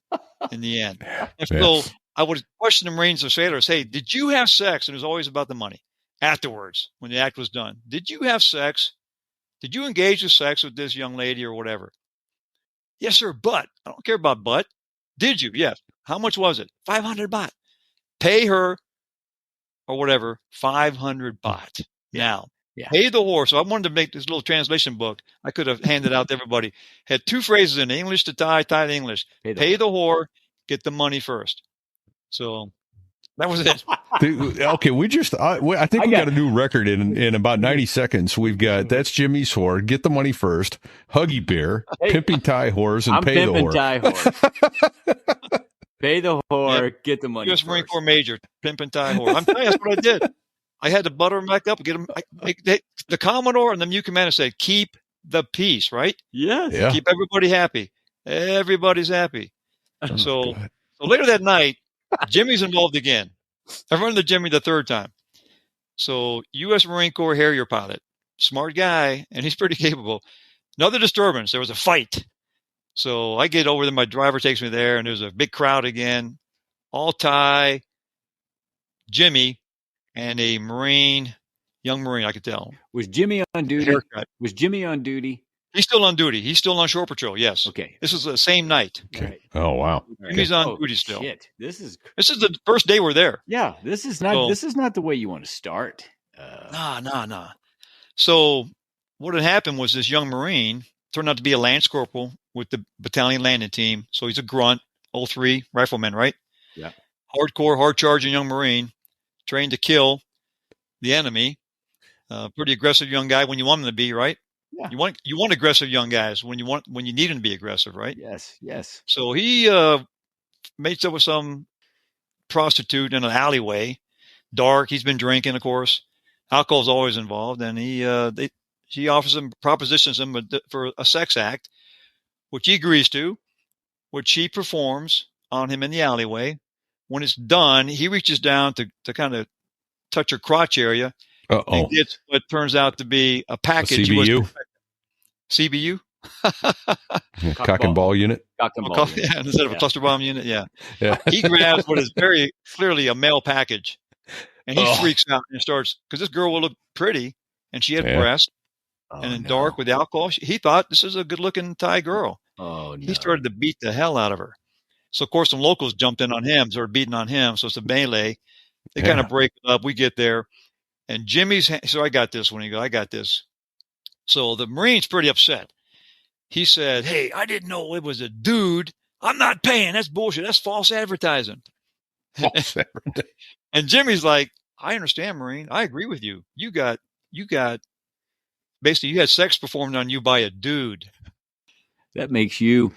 in the end. And so I would question the Marines or sailors, hey, did you have sex? And it was always about the money. Afterwards, when the act was done, did you have sex? Did you engage in sex with this young lady or whatever? Yes, sir, but. I don't care about but. Did you? Yes. How much was it? 500 baht. Pay her or whatever, 500 baht. Now, pay the whore. So I wanted to make this little translation book. I could have handed out to everybody. Had 2 phrases in English to Thai, Thai to English. Pay the whore, get the money first. So that was it. Okay, I think we got a new record in about 90 seconds. We've got That's Jimmy's Whore, Get the Money First, Huggy Bear, Pimping Thai Whores, and Pay the Whore. Thai Whore. Pay the whore, get the money U.S. first. Marine Corps Major, Pimping Thai Whore. I'm telling you, that's what I did. I had to butter them back up, get them. The Commodore and the new commander said, keep the peace, right? Yes. Yeah. Keep everybody happy. Everybody's happy. So later that night, Jimmy's involved again. I run into Jimmy the 3rd time. So U.S. Marine Corps Harrier pilot, smart guy, and he's pretty capable. Another disturbance. There was a fight. So I get over there. My driver takes me there, and there's a big crowd again. All Thai, Jimmy, and a Marine, young Marine. I could tell. Was Jimmy on duty? Haircut. Was Jimmy on duty? He's still on duty. He's still on shore patrol. Yes. Okay. This is the same night. Okay. Right. Oh, wow. Jimmy's on duty still. Shit. This is the first day we're there. Yeah. This is not the way you want to start. Nah. So what had happened was this young Marine turned out to be a lance corporal with the battalion landing team. So he's a grunt, 03 rifleman, right? Yeah. Hardcore, hard charging young Marine, trained to kill the enemy. Pretty aggressive young guy when you want him to be, right? Yeah. You want aggressive young guys when you need him to be aggressive, right? Yes. So he mates up with some prostitute in an alleyway, dark. He's been drinking, of course. Alcohol's always involved, and she propositions him for a sex act, which he agrees to, which she performs on him in the alleyway. When it's done, he reaches down to kind of touch her crotch area. And gets what turns out to be a package. CBU? CBU? Cock and ball unit? Cock and ball unit. Yeah, instead of a cluster bomb unit, yeah. Yeah. He grabs what is very clearly a mail package, and he freaks out and starts, because this girl will look pretty, and she had breasts, and in dark with alcohol. He thought this is a good-looking Thai girl. Oh, no. He started to beat the hell out of her. So, of course, some locals jumped in on him, started beating on him, so it's a melee. They kind of break it up. We get there. And Jimmy's, so I got this I got this. So the Marine's pretty upset. He said, "Hey, I didn't know it was a dude. I'm not paying. That's bullshit. That's false advertising." False advertising. And Jimmy's like, "I understand, Marine. I agree with you. You got, basically you had sex performed on you by a dude." That makes you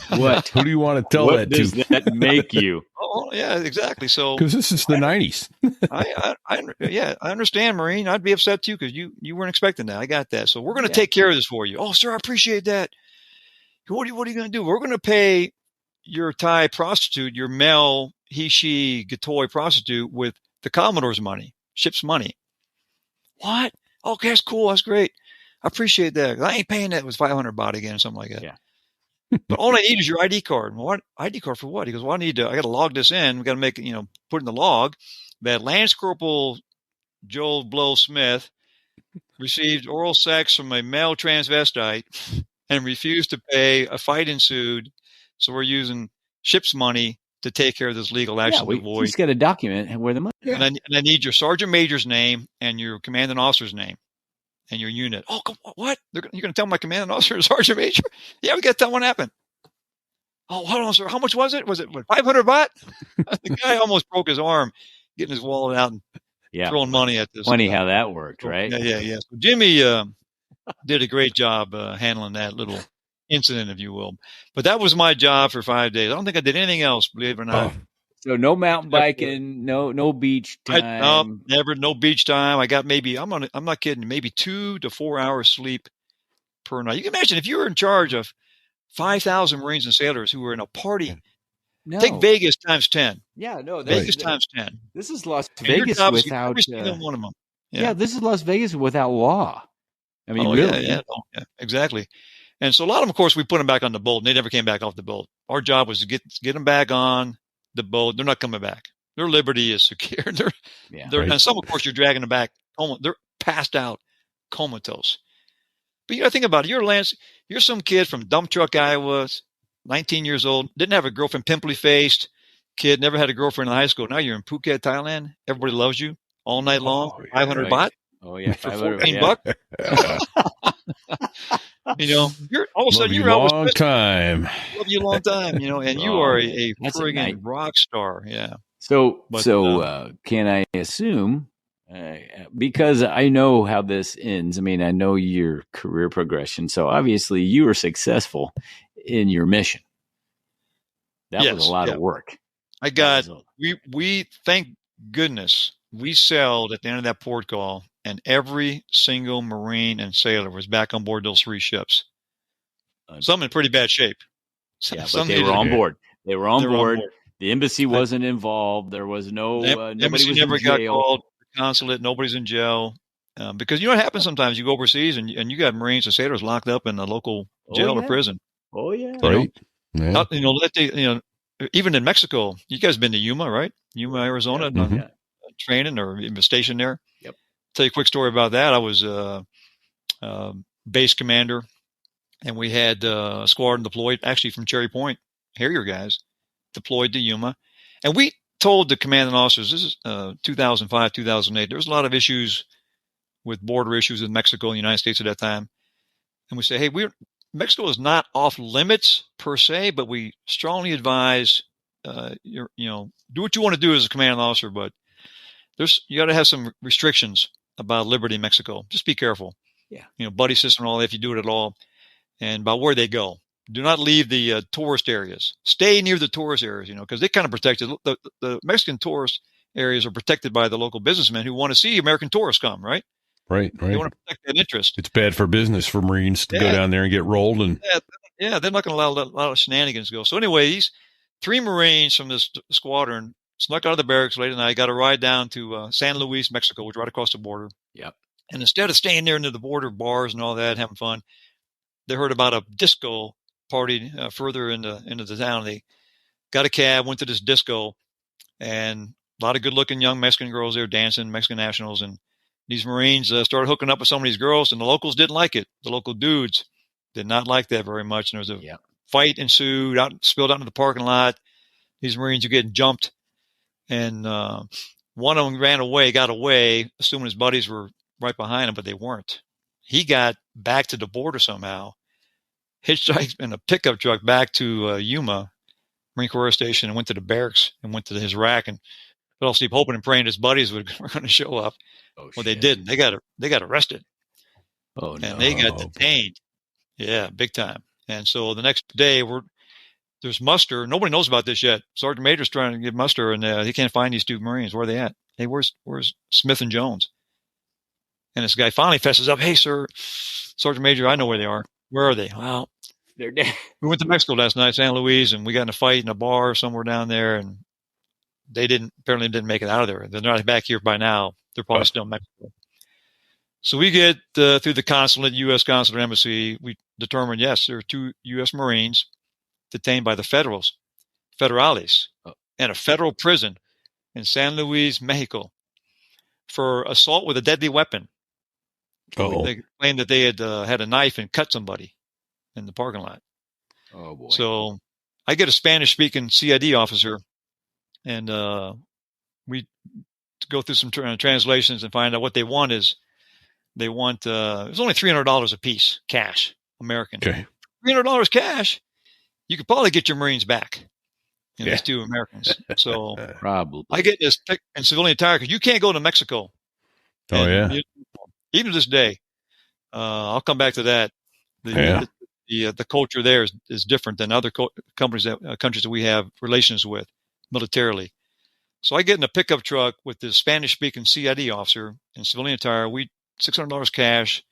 what? Who do you want to tell what that does to? that make you? Oh, yeah, exactly. So, Because this is the 90s. I understand, Marine. I'd be upset too because you weren't expecting that. I got that. So we're going to take care of this for you. Oh, sir, I appreciate that. What are you going to do? We're going to pay your Thai prostitute, your male he/she Gatoy prostitute with the Commodore's money, ship's money. What? Okay, that's cool. That's great. I appreciate that. I ain't paying that. It was 500 baht again or something like that. Yeah. But all I need is your ID card. Well, what ID card for what? He goes, well, I got to log this in. We got to make it, put in the log that Lance Corporal Joel Blow Smith received oral sex from a male transvestite and refused to pay. A fight ensued. So we're using ship's money to take care of this legal action. He's got a document where the money. And I need your sergeant major's name and your commanding officer's name. And your unit. Oh, what? You're going to tell my commanding officer and sergeant major? Yeah, we got to tell what happened. Oh, hold on, sir. How much was it? Was it 500 baht? The guy almost broke his arm getting his wallet out and throwing money at this. Funny how that worked, right? Yeah. So Jimmy did a great job handling that little incident, if you will. But that was my job for 5 days. I don't think I did anything else, believe it or not. So no mountain biking, no beach time. No beach time. I got I'm not kidding, maybe 2 to 4 hours sleep per night. You can imagine if you were in charge of 5,000 Marines and sailors who were in a party. No. Take Vegas times 10. Yeah, no. Vegas times 10. This is Las Vegas without every single one of them. Yeah, this is Las Vegas without law. I mean, really. Yeah, exactly. And so a lot of them, of course, we put them back on the boat, and they never came back off the boat. Our job was to get them back on the boat. They're not coming back. Their liberty is secure. And some, of course, you're dragging them back. They're passed out, comatose. But you got to think about it. You're Lance. You're some kid from Dump Truck, Iowa, 19 years old, didn't have a girlfriend, pimply faced kid, never had a girlfund in high school. Now you're in Phuket, Thailand. Everybody loves you all night long. 500 baht. Oh yeah, for 14 bucks. You're all of a sudden you're out long time. Love you a long time. And you are a friggin' rock star. Yeah. So can I assume? Because I know how this ends. I mean, I know your career progression. So obviously, you were successful in your mission. That was a lot of work. We thank goodness we sailed at the end of that port call, and every single Marine and sailor was back on board those 3 ships. Some in pretty bad shape. But they were on board. They were on board. The embassy wasn't involved. There was no embassy never got called. Consulate, nobody's in jail. Because you know what happens sometimes? You go overseas and you got Marines and sailors locked up in a local jail or prison. Oh yeah. Right. Even in Mexico, you guys been to Yuma, right? Yuma, Arizona, training or stationed there. Yep. tell you a quick story about that. I was base commander, and we had a squadron deployed, actually from Cherry Point, Harrier guys, deployed to Yuma. And we told the commanding officers, this is 2005, 2008, there was a lot of issues with border issues with Mexico and the United States at that time. And we say, hey, Mexico is not off limits per se, but we strongly advise, do what you want to do as a commanding officer, but you got to have some restrictions about liberty in Mexico. Just be careful. Yeah. Buddy system and all that, if you do it at all, and about where they go. Do not leave the tourist areas. Stay near the tourist areas, because they kind of protected. The Mexican tourist areas are protected by the local businessmen who want to see American tourists come, right? Right. They want to protect that interest. It's bad for business for Marines to go down there and get rolled. And they're not going to allow a lot of shenanigans to go. So anyway, these 3 Marines from this squadron snuck out of the barracks late at night, got a ride down to San Luis, Mexico, which is right across the border. Yep. And instead of staying there near the border bars and all that, having fun, they heard about a disco party further into the town. They got a cab, went to this disco, and a lot of good-looking young Mexican girls there dancing, Mexican nationals, and these Marines started hooking up with some of these girls, and the locals didn't like it. The local dudes did not like that very much, and there was a fight ensued, spilled out into the parking lot. These Marines are getting jumped, and one of them got away, assuming his buddies were right behind him, but they weren't. He got back to the border somehow, hitchhiked in a pickup truck back to Yuma Marine Corps Station, and went to the barracks and went to his rack and fell asleep, hoping and praying his buddies were going to show up. Well, they didn't. They got arrested. Oh no! And they got detained. Yeah, big time. And so the next day, there's muster. Nobody knows about this yet. Sergeant Major's trying to get muster, and he can't find these 2 Marines. Where are they at? Hey, where's Smith and Jones? And this guy finally fesses up. Hey, sir, Sergeant Major, I know where they are. Where are they? Well, they're dead. We went to Mexico last night, San Luis, and we got in a fight in a bar somewhere down there, and they apparently didn't make it out of there. They're not back here by now. They're probably still in Mexico. So we get through the consulate, U.S. consulate embassy. We determined, yes, there are 2 U.S. Marines detained by the federales, in a federal prison in San Luis, Mexico, for assault with a deadly weapon. Oh. They claimed that they had had a knife and cut somebody in the parking lot. Oh boy! So I get a Spanish-speaking CID officer, and we go through some translations and find out what they want is it was only $300 a piece, cash, American. Okay. $300 cash, you could probably get your Marines back. These 2 Americans. So probably I get this pick in civilian attire because you can't go to Mexico. Oh yeah. Even to this day, I'll come back to that. The culture there is different than other countries that we have relations with militarily. So I get in a pickup truck with this Spanish-speaking CID officer in civilian attire. We $600 cash.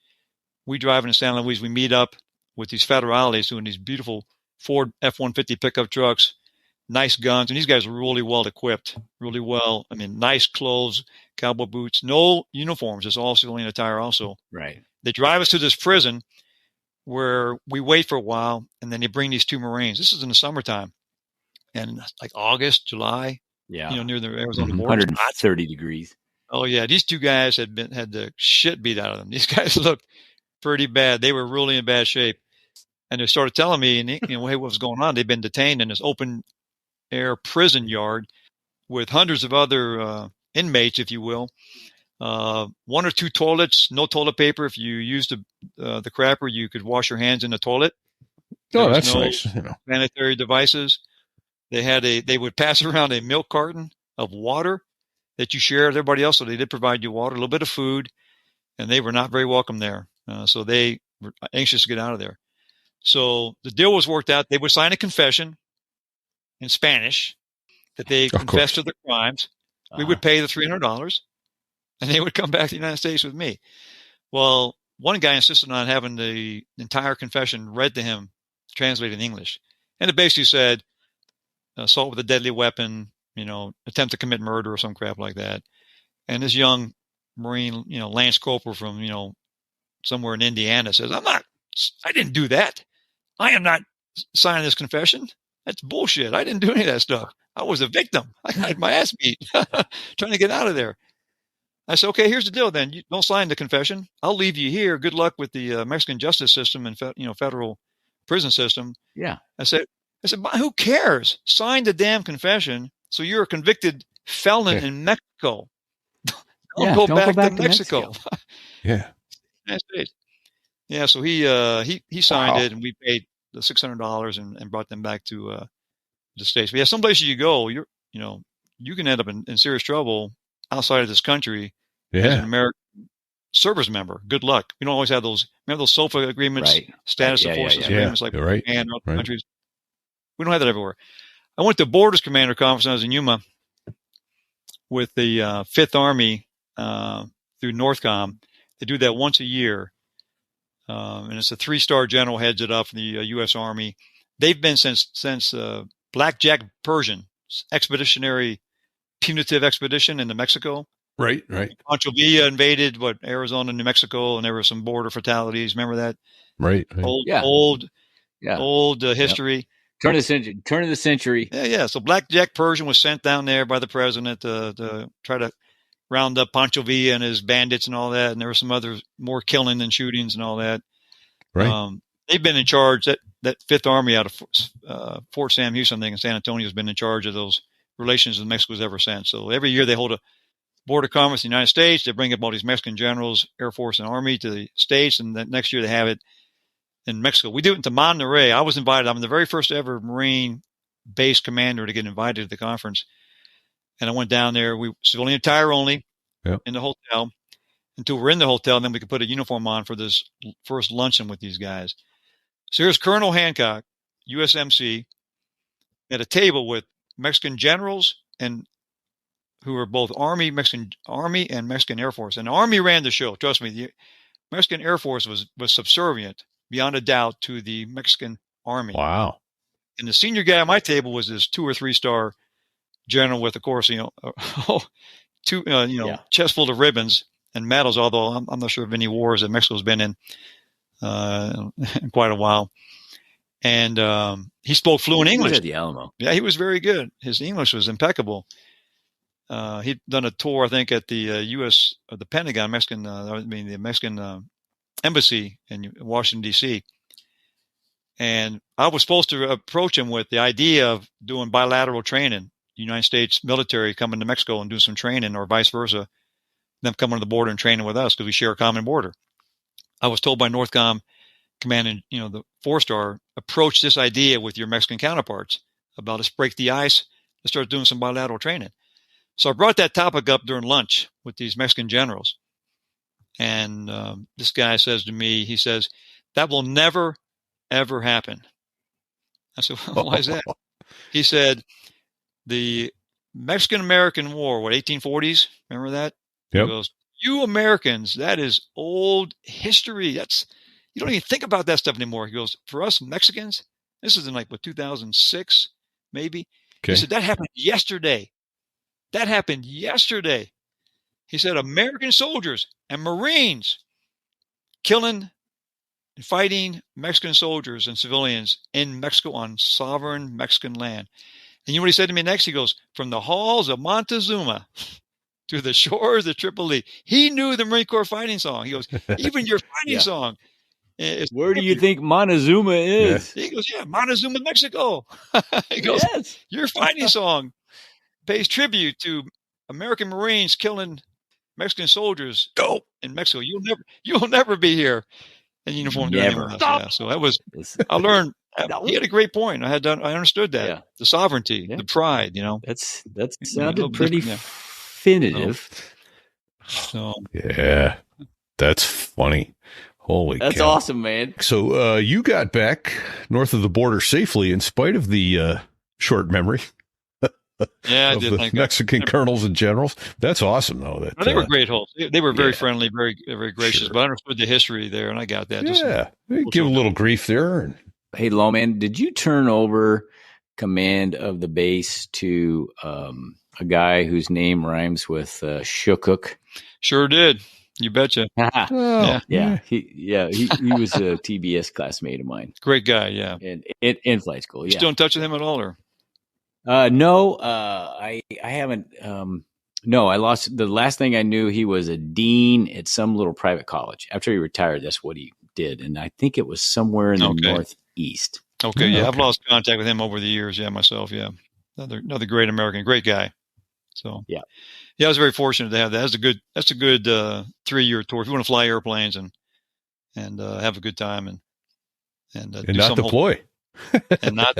We drive into San Luis. We meet up with these federales doing these beautiful Ford F-150 pickup trucks, nice guns, and these guys are really well equipped, really well. I mean, nice clothes, cowboy boots, no uniforms. It's all civilian attire also. Right. They drive us to this prison where we wait for a while, and then they bring these 2 Marines. This is in the summertime, and like August, July. Yeah. Near the Arizona border. 130 degrees. Oh yeah, these 2 guys had the shit beat out of them. These guys looked pretty bad. They were really in bad shape, and they started telling me, hey, what was going on? They've been detained in this open air prison yard with hundreds of other inmates, if you will. 1 or 2 toilets, no toilet paper. If you used the crapper, you could wash your hands in the toilet. Oh, that's nice. Sanitary devices. They would pass around a milk carton of water that you share with everybody else. So they did provide you water, a little bit of food, and they were not very welcome there. So they were anxious to get out of there. So the deal was worked out. They would sign a confession in Spanish that they confessed to their crimes. We would pay the $300, and they would come back to the United States with me. Well, one guy insisted on having the entire confession read to him, translated in English. And it basically said, assault with a deadly weapon, attempt to commit murder or some crap like that. And this young Marine, Lance Corporal from, somewhere in Indiana says, I didn't do that. I am not signing this confession. That's bullshit. I didn't do any of that stuff. I was a victim. I had my ass beat trying to get out of there. I said, okay, here's the deal then. You don't sign the confession. I'll leave you here. Good luck with the Mexican justice system and federal prison system. Yeah. I said, who cares? Sign the damn confession. So you're a convicted felon in Mexico. Don't go back to Mexico. Yeah. United States. Yeah. So he signed it, and we paid the $600 and brought them back to the States. But yeah, some places you go, you can end up in serious trouble outside of this country as an American service member. Good luck. We don't always have those. Remember those SOFA agreements, status of forces agreements, like Japan and other countries. We don't have that everywhere. I went to Borders Commander Conference when I was in Yuma with the Fifth Army through NORTHCOM. They do that once a year, and it's a 3-star general heads it up from the U.S. Army. They've been since Blackjack Pershing expeditionary punitive expedition into Mexico. Right. Pancho Villa invaded Arizona, New Mexico, and there were some border fatalities. Remember that? Right. Old history. Turn of the century. Yeah. So Blackjack Pershing was sent down there by the president to try to round up Pancho Villa and his bandits and all that. And there were some more killing and shootings and all that. Right. They've been in charge. That Fifth Army out of Fort Sam Houston, I think, in San Antonio, has been in charge of those relations with Mexico ever since. So every year they hold a border conference in the United States. They bring up all these Mexican generals, Air Force and Army to the States, and then next year they have it in Mexico. We do it in Monterrey. I was invited. I'm the very first ever Marine base commander to get invited to the conference. And I went down there. We civilian attire only in the hotel until we're in the hotel, and then we could put a uniform on for this first luncheon with these guys. So here's Colonel Hancock, USMC, at a table with Mexican generals and who were both Mexican Army and Mexican Air Force. And the Army ran the show. Trust me, the Mexican Air Force was subservient beyond a doubt to the Mexican Army. Wow. And the senior guy at my table was this 2 or 3-star general with, of course, chest full of ribbons and medals, although I'm not sure of any wars that Mexico's been in quite a while. And he spoke fluent English. He was at the Alamo. Yeah, he was very good. His English was impeccable. He'd done a tour, I think, at the U.S. the Pentagon, the Mexican embassy in Washington, D.C. And I was supposed to approach him with the idea of doing bilateral training, the United States military coming to Mexico and doing some training, or vice versa, them coming to the border and training with us because we share a common border. I was told by NORTHCOM commanding, the 4-star, approach this idea with your Mexican counterparts about let's break the ice, let's start doing some bilateral training. So I brought that topic up during lunch with these Mexican generals. And this guy says to me, he says, that will never, ever happen. I said, well, why is that? He said, the Mexican-American War, 1840s? Remember that? Yep. He goes, you Americans, that is old history. You don't even think about that stuff anymore. He goes, for us Mexicans, this is in 2006, maybe. Okay. He said, that happened yesterday. He said, American soldiers and Marines killing and fighting Mexican soldiers and civilians in Mexico on sovereign Mexican land. And you know what he said to me next? He goes, from the halls of Montezuma to the shores of Tripoli. He knew the Marine Corps fighting song. He goes, even your fighting song. Where do you think Montezuma is? He goes, Montezuma, Mexico. He goes, your fighting song pays tribute to American Marines killing Mexican soldiers in Mexico. You'll never be here in uniform doing that. Yeah, so that was, I learned. He had a great point. I understood that. Yeah. The sovereignty, the pride. That sounded pretty definitive. So that's funny. Holy That's cow. Awesome, man. So you got back north of the border safely in spite of the short memory. Yeah, I of did. The Mexican colonels and generals. That's awesome, though. They were great hosts. They were very friendly, very, very gracious. Sure. But I understood the history there, and I got that. Give a little grief there. Hey, Lawman, did you turn over command of the base to a guy whose name rhymes with Shukuk? Sure did. You betcha. He was a TBS classmate of mine. Great guy, yeah. And in flight school, You still in touch with him at all, or? No, I haven't No, I lost. The last thing I knew, he was a dean at some little private college. After he retired, that's what he did. And I think it was somewhere in the Northeast. Okay. Yeah. I've lost contact with him over the years. Yeah. Myself. Yeah. Another great American, great guy. So, yeah, I was very fortunate to have that. That's a good 3-year tour. If you want to fly airplanes and have a good time and not deploy. and not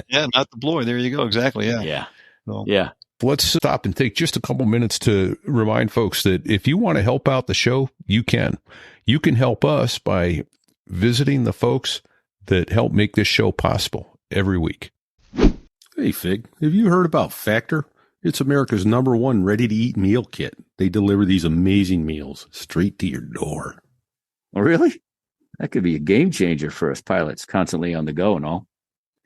deploy. There you go. Exactly. Yeah. Yeah. So, yeah. Let's stop and take just a couple minutes to remind folks that if you want to help out the show, you can. You can help us by visiting the folks that help make this show possible every week. Hey, Fig, have you heard about Factor? It's America's #1 ready-to-eat meal kit. They deliver these amazing meals straight to your door. Oh, really? That could be a game changer for us pilots constantly on the go and all.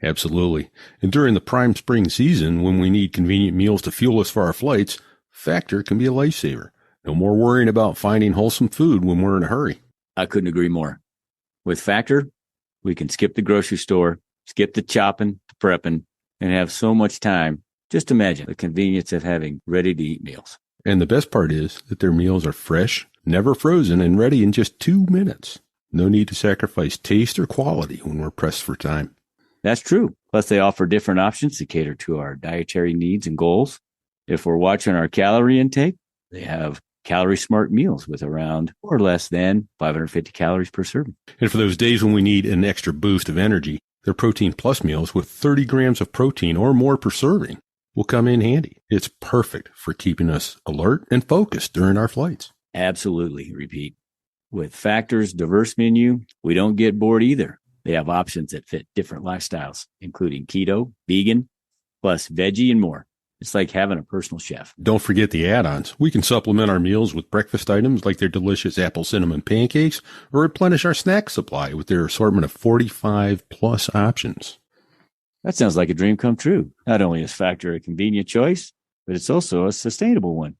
Absolutely. And during the prime spring season, when we need convenient meals to fuel us for our flights, Factor can be a lifesaver. No more worrying about finding wholesome food when we're in a hurry. I couldn't agree more. With Factor, we can skip the grocery store, skip the chopping, the prepping, and have so much time. Just imagine the convenience of having ready-to-eat meals. And the best part is that their meals are fresh, never frozen, and ready in just 2 minutes. No need to sacrifice taste or quality when we're pressed for time. That's true. Plus, they offer different options to cater to our dietary needs and goals. If we're watching our calorie intake, they have calorie smart meals with around or less than 550 calories per serving. And for those days when we need an extra boost of energy, their Protein Plus meals with 30 grams of protein or more per serving will come in handy. It's perfect for keeping us alert and focused during our flights. Absolutely. Repeat. With Factor's diverse menu, we don't get bored either. They have options that fit different lifestyles, including keto, vegan, plus veggie and more. It's like having a personal chef. Don't forget the add-ons. We can supplement our meals with breakfast items like their delicious apple cinnamon pancakes or replenish our snack supply with their assortment of 45 plus options. That sounds like a dream come true. Not only is Factor a convenient choice, but it's also a sustainable one.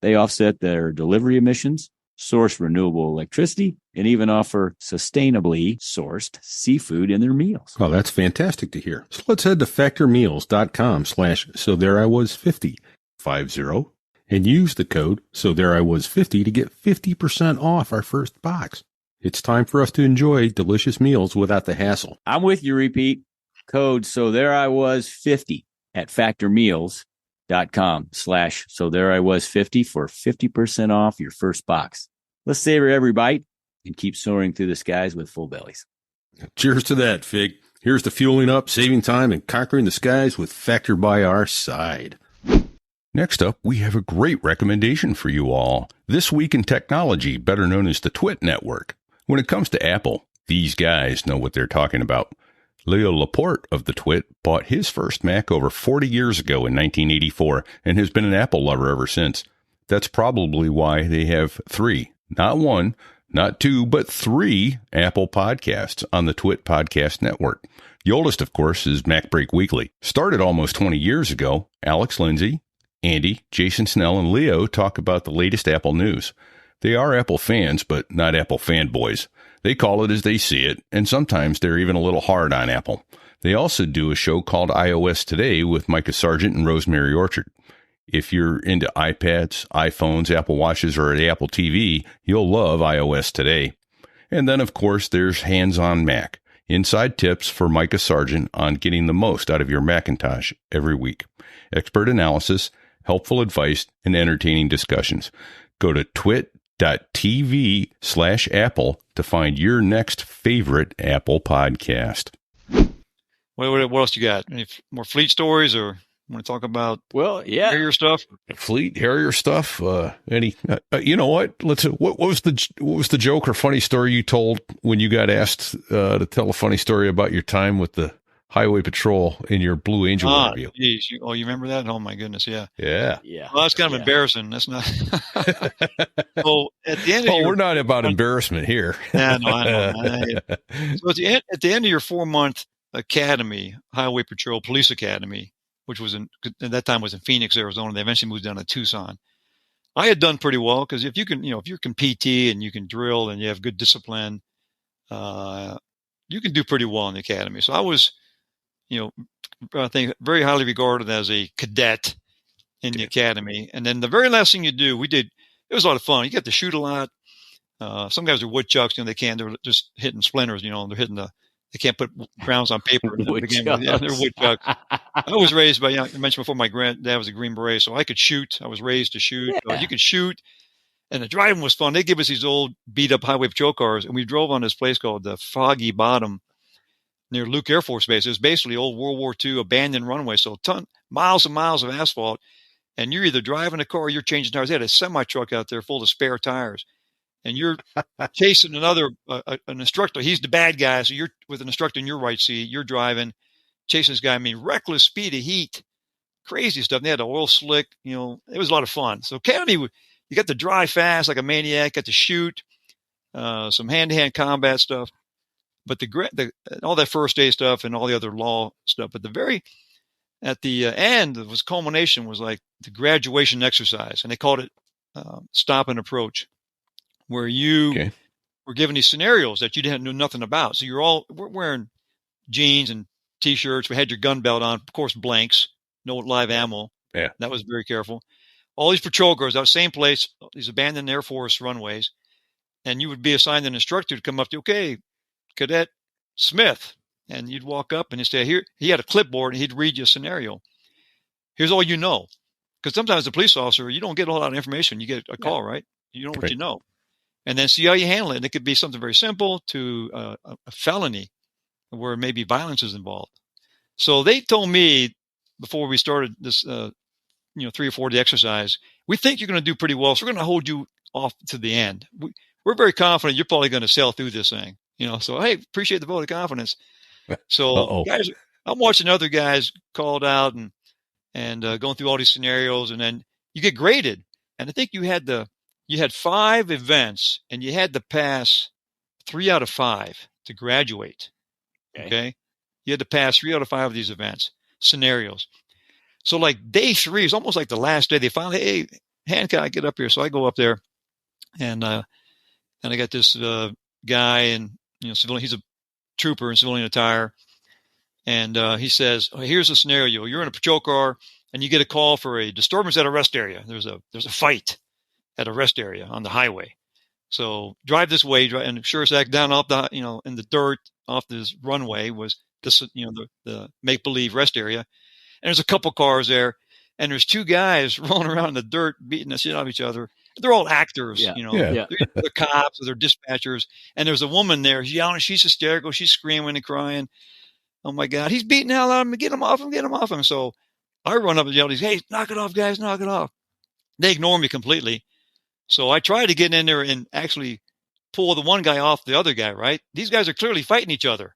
They offset their delivery emissions, source renewable electricity, and even offer sustainably sourced seafood in their meals. Oh, that's fantastic to hear. So let's head to factormeals.com/SoThereIWas50 and use the code SoThereIWas50 to get 50% off our first box. It's time for us to enjoy delicious meals without the hassle. I'm with you, Repeat. Code SoThereIWas50 at factormeals.com/SoThereIWas50 for 50% off your first box. Let's savor every bite and keep soaring through the skies with full bellies. Cheers to that, Fig. Here's to fueling up, saving time, and conquering the skies with Factor by our side. Next up, we have a great recommendation for you all. This Week in Technology, better known as the Twit Network. When it comes to Apple, these guys know what they're talking about. Leo Laporte of the Twit bought his first Mac over 40 years ago in 1984 and has been an Apple lover ever since. That's probably why they have 3, not 1, not 2, but 3 Apple podcasts on the Twit Podcast Network. The oldest, of course, is Mac Break Weekly. Started almost 20 years ago, Alex Lindsay, Andy, Jason Snell, and Leo talk about the latest Apple news. They are Apple fans, but not Apple fanboys. They call it as they see it, and sometimes they're even a little hard on Apple. They also do a show called iOS Today with Micah Sargent and Rosemary Orchard. If you're into iPads, iPhones, Apple Watches, or the Apple TV, you'll love iOS Today. And then, of course, there's Hands-on Mac, inside tips for Micah Sargent on getting the most out of your Macintosh every week. Expert analysis, helpful advice, and entertaining discussions. Go to twit.tv/Apple to find your next favorite Apple podcast. What else you got? Any more fleet stories, or want to talk about Harrier stuff? Fleet Harrier stuff. You know what? What was the joke or funny story you told when you got asked to tell a funny story about your time with the Highway Patrol in your Blue Angel interview? Geez. You remember that? Oh my goodness, yeah. Yeah. Well, that's kind of embarrassing. That's not. So at the end, we're not about embarrassment here. Yeah, no, I know. So at the end of your 4-month academy, Highway Patrol Police Academy, which was at that time was in Phoenix, Arizona. They eventually moved down to Tucson. I had done pretty well because if you can PT and you can drill and you have good discipline, you can do pretty well in the academy. So I was, I think very highly regarded as a cadet in the academy. And then the very last thing you do, it was a lot of fun. You get to shoot a lot. Some guys are woodchucks, they're just hitting splinters, they can't put rounds on paper. They're woodchucks. I was raised by, I mentioned before, my granddad was a Green Beret, so I could shoot. I was raised to shoot. So you could shoot. And the driving was fun. They give us these old beat up highway patrol cars, and we drove on this place called the Foggy Bottom near Luke Air Force Base. It was basically old World War II abandoned runway. So miles and miles of asphalt. And you're either driving a car or you're changing tires. They had a semi truck out there full of spare tires. And you're chasing an instructor. He's the bad guy. So you're with an instructor in your right seat. You're driving, chasing this guy. I mean, reckless speed of heat, crazy stuff. And they had the oil slick. It was a lot of fun. So Academy, you got to drive fast like a maniac. Got to shoot, some hand-to-hand combat stuff. But all that first day stuff and all the other law stuff. But at the end, culmination was like the graduation exercise, and they called it stop and approach, where you were given these scenarios that you didn't know nothing about. So we're wearing jeans and T-shirts. We had your gun belt on, of course, blanks, no live ammo. Yeah, that was very careful. All these patrol cars, that same place, these abandoned Air Force runways, and you would be assigned an instructor to come up to, okay, Cadet Smith, and you'd walk up and he'd say, here, he had a clipboard and he'd read you a scenario. Here's all you know. Because sometimes the police officer, you don't get a lot of information. You get a call, right? You know what you know. And then see how you handle it. And it could be something very simple to a felony where maybe violence is involved. So they told me before we started this, 3 or 4 day exercise, we think you're going to do pretty well. So we're going to hold you off to the end. We're very confident you're probably going to sail through this thing. So, hey, appreciate the vote of confidence. So guys, I'm watching other guys called out and going through all these scenarios, and then you get graded. And I think you had 5 events, and you had to pass 3 out of 5 to graduate. Okay. You had to pass 3 out of 5 of these events, scenarios. So like day 3 is almost like the last day. They finally, hey, Hancock, get up here. So I go up there, and I got this guy, and civilian. He's a trooper in civilian attire, and he says, here's a scenario: you're in a patrol car, and you get a call for a disturbance at a rest area. There's a fight at a rest area on the highway. So drive this way, and sure as heck, down off the in the dirt off this runway was this the make believe rest area, and there's a couple cars there, and there's 2 guys rolling around in the dirt beating the shit out of each other. They're all actors, They're cops or they're dispatchers. And there's a woman there. She's yelling. She's hysterical. She's screaming and crying. Oh my God, he's beating the hell out of him. Get him off him. Get him off him. So I run up and yell, hey, knock it off, guys. Knock it off. They ignore me completely. So I try to get in there and actually pull the one guy off the other guy, right? These guys are clearly fighting each other.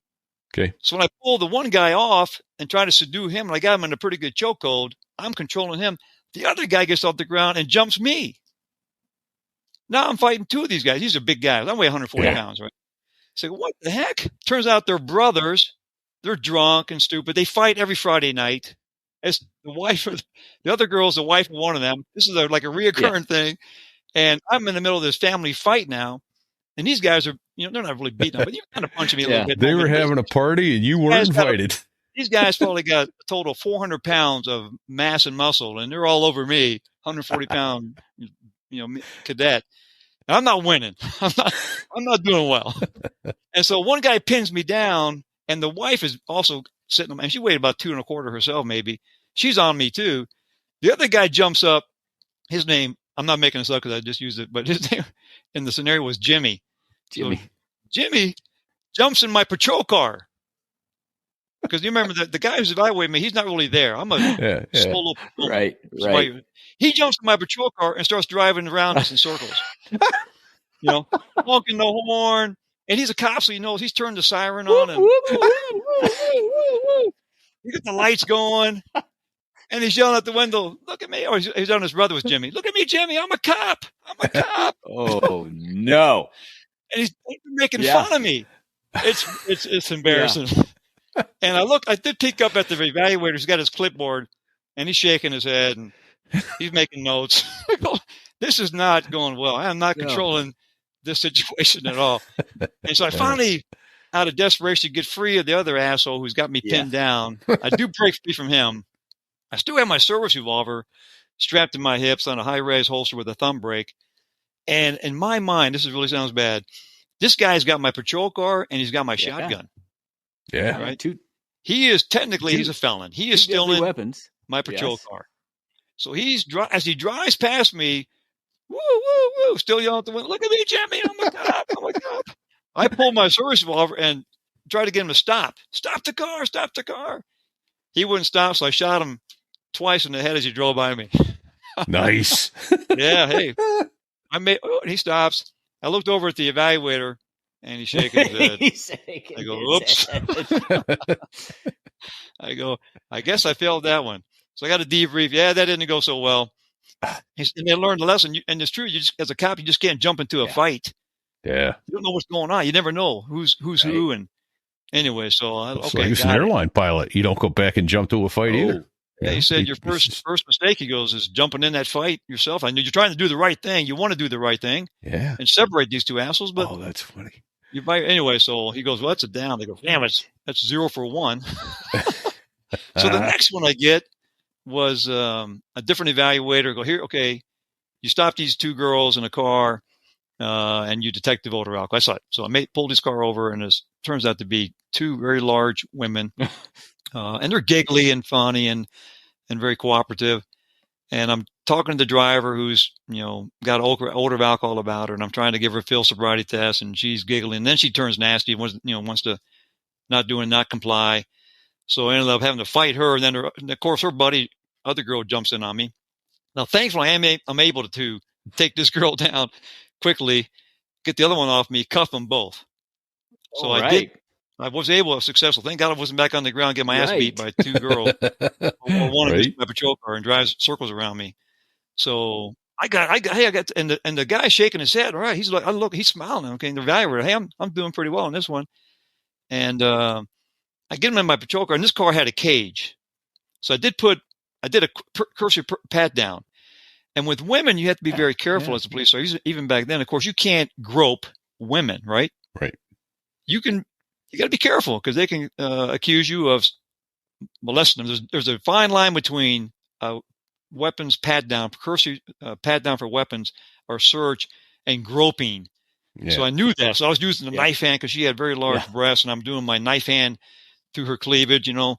Okay. So when I pull the one guy off and try to subdue him, and I got him in a pretty good chokehold, I'm controlling him. The other guy gets off the ground and jumps me. Now I'm fighting 2 of these guys. These are big guys. I weigh 140 pounds, right? So what the heck? Turns out they're brothers. They're drunk and stupid. They fight every Friday night. It's the wife of the other girl's the wife of one of them. This is like a reoccurring thing. And I'm in the middle of this family fight now. And these guys are, they're not really beating them, but you're kind of punching me a little bit. They were having a party and you weren't invited. These guys probably got a total of 400 pounds of mass and muscle, and they're all over me, 140 pound, cadet. And I'm not winning. I'm not doing well. And so one guy pins me down, and the wife is also sitting on me, and she weighed about 2 1/4 herself, maybe. She's on me too. The other guy jumps up. His name, I'm not making this up because I just used it, but his name in the scenario was Jimmy. So Jimmy jumps in my patrol car. Because you remember the guy who's evaluating me, he's not really there. I'm a solo patrol. Right. He jumps in my patrol car and starts driving around us in circles. Honking the horn. And he's a cop, so he knows he's turned the siren on. And he got the lights going. And he's yelling out the window, look at me. Or he's on his brother was Jimmy. Look at me, Jimmy. I'm a cop. Oh, no. And he's making fun of me. It's embarrassing. Yeah. And I did peek up at the evaluator. He's got his clipboard, and he's shaking his head, and he's making notes. I go, this is not going well. I am not controlling this situation at all. And so I finally, out of desperation, get free of the other asshole who's got me pinned down. I do break free from him. I still have my service revolver, strapped to my hips on a high-res holster with a thumb brake. And in my mind, this really sounds bad. This guy's got my patrol car and he's got my shotgun. Yeah. Right. He's a felon. He is still in weapons. my patrol car. So as he drives past me, woo, woo, woo, still yelling at the window, look at me, Jimmy, I'm a cop, I'm a cop. I pulled my service revolver and tried to get him to stop. Stop the car. He wouldn't stop, so I shot him twice in the head as he drove by me. Nice. Yeah, hey. He stops. I looked over at the evaluator, and he's shaking his head. I go, oops. I go, I guess I failed that one. So I got a debrief. Yeah, that didn't go so well. And they learned a lesson. And it's true. As a cop, you just can't jump into a fight. Yeah. You don't know what's going on. You never know who's who. And anyway, so it's like an airline pilot. You don't go back and jump to a fight either. Yeah, he said your first mistake, he goes, is jumping in that fight yourself. I know you're trying to do the right thing. You want to do the right thing. Yeah. And separate these two assholes. But that's funny. Anyway, so he goes, well, that's a down. They go, damn, that's 0 for 1. So the next one I get was a different evaluator. Go here, okay, you stop these two girls in a car and you detect the voter alcohol. I saw it. So I pulled his car over, and it turns out to be two very large women. And they're giggly and funny and very cooperative. And I'm talking to the driver who's, got an odor of alcohol about her, and I'm trying to give her a field sobriety test, and she's giggling. And then she turns nasty, wants to not comply. So I ended up having to fight her. And then, of course, her other girl jumps in on me. Now, thankfully, I'm able to take this girl down quickly, get the other one off me, cuff them both. So I did. I was able to successful. Thank God I wasn't back on the ground, get my ass beat by two girls. One of my patrol car and drives circles around me. So I got, and the guy shaking his head. All right, he's like, he's smiling. Okay, and the evaluator, hey, I'm doing pretty well on this one. And I get him in my patrol car, and this car had a cage. So I did a cursory pat down. And with women, you have to be very careful as a police officer. Even back then, of course, you can't grope women, right? Right. You got to be careful because they can accuse you of molesting them. There's a fine line between weapons pat down, cursory pat down for weapons or search, and groping. Yeah. So I knew that. So I was using the knife hand because she had very large breasts, and I'm doing my knife hand through her cleavage, and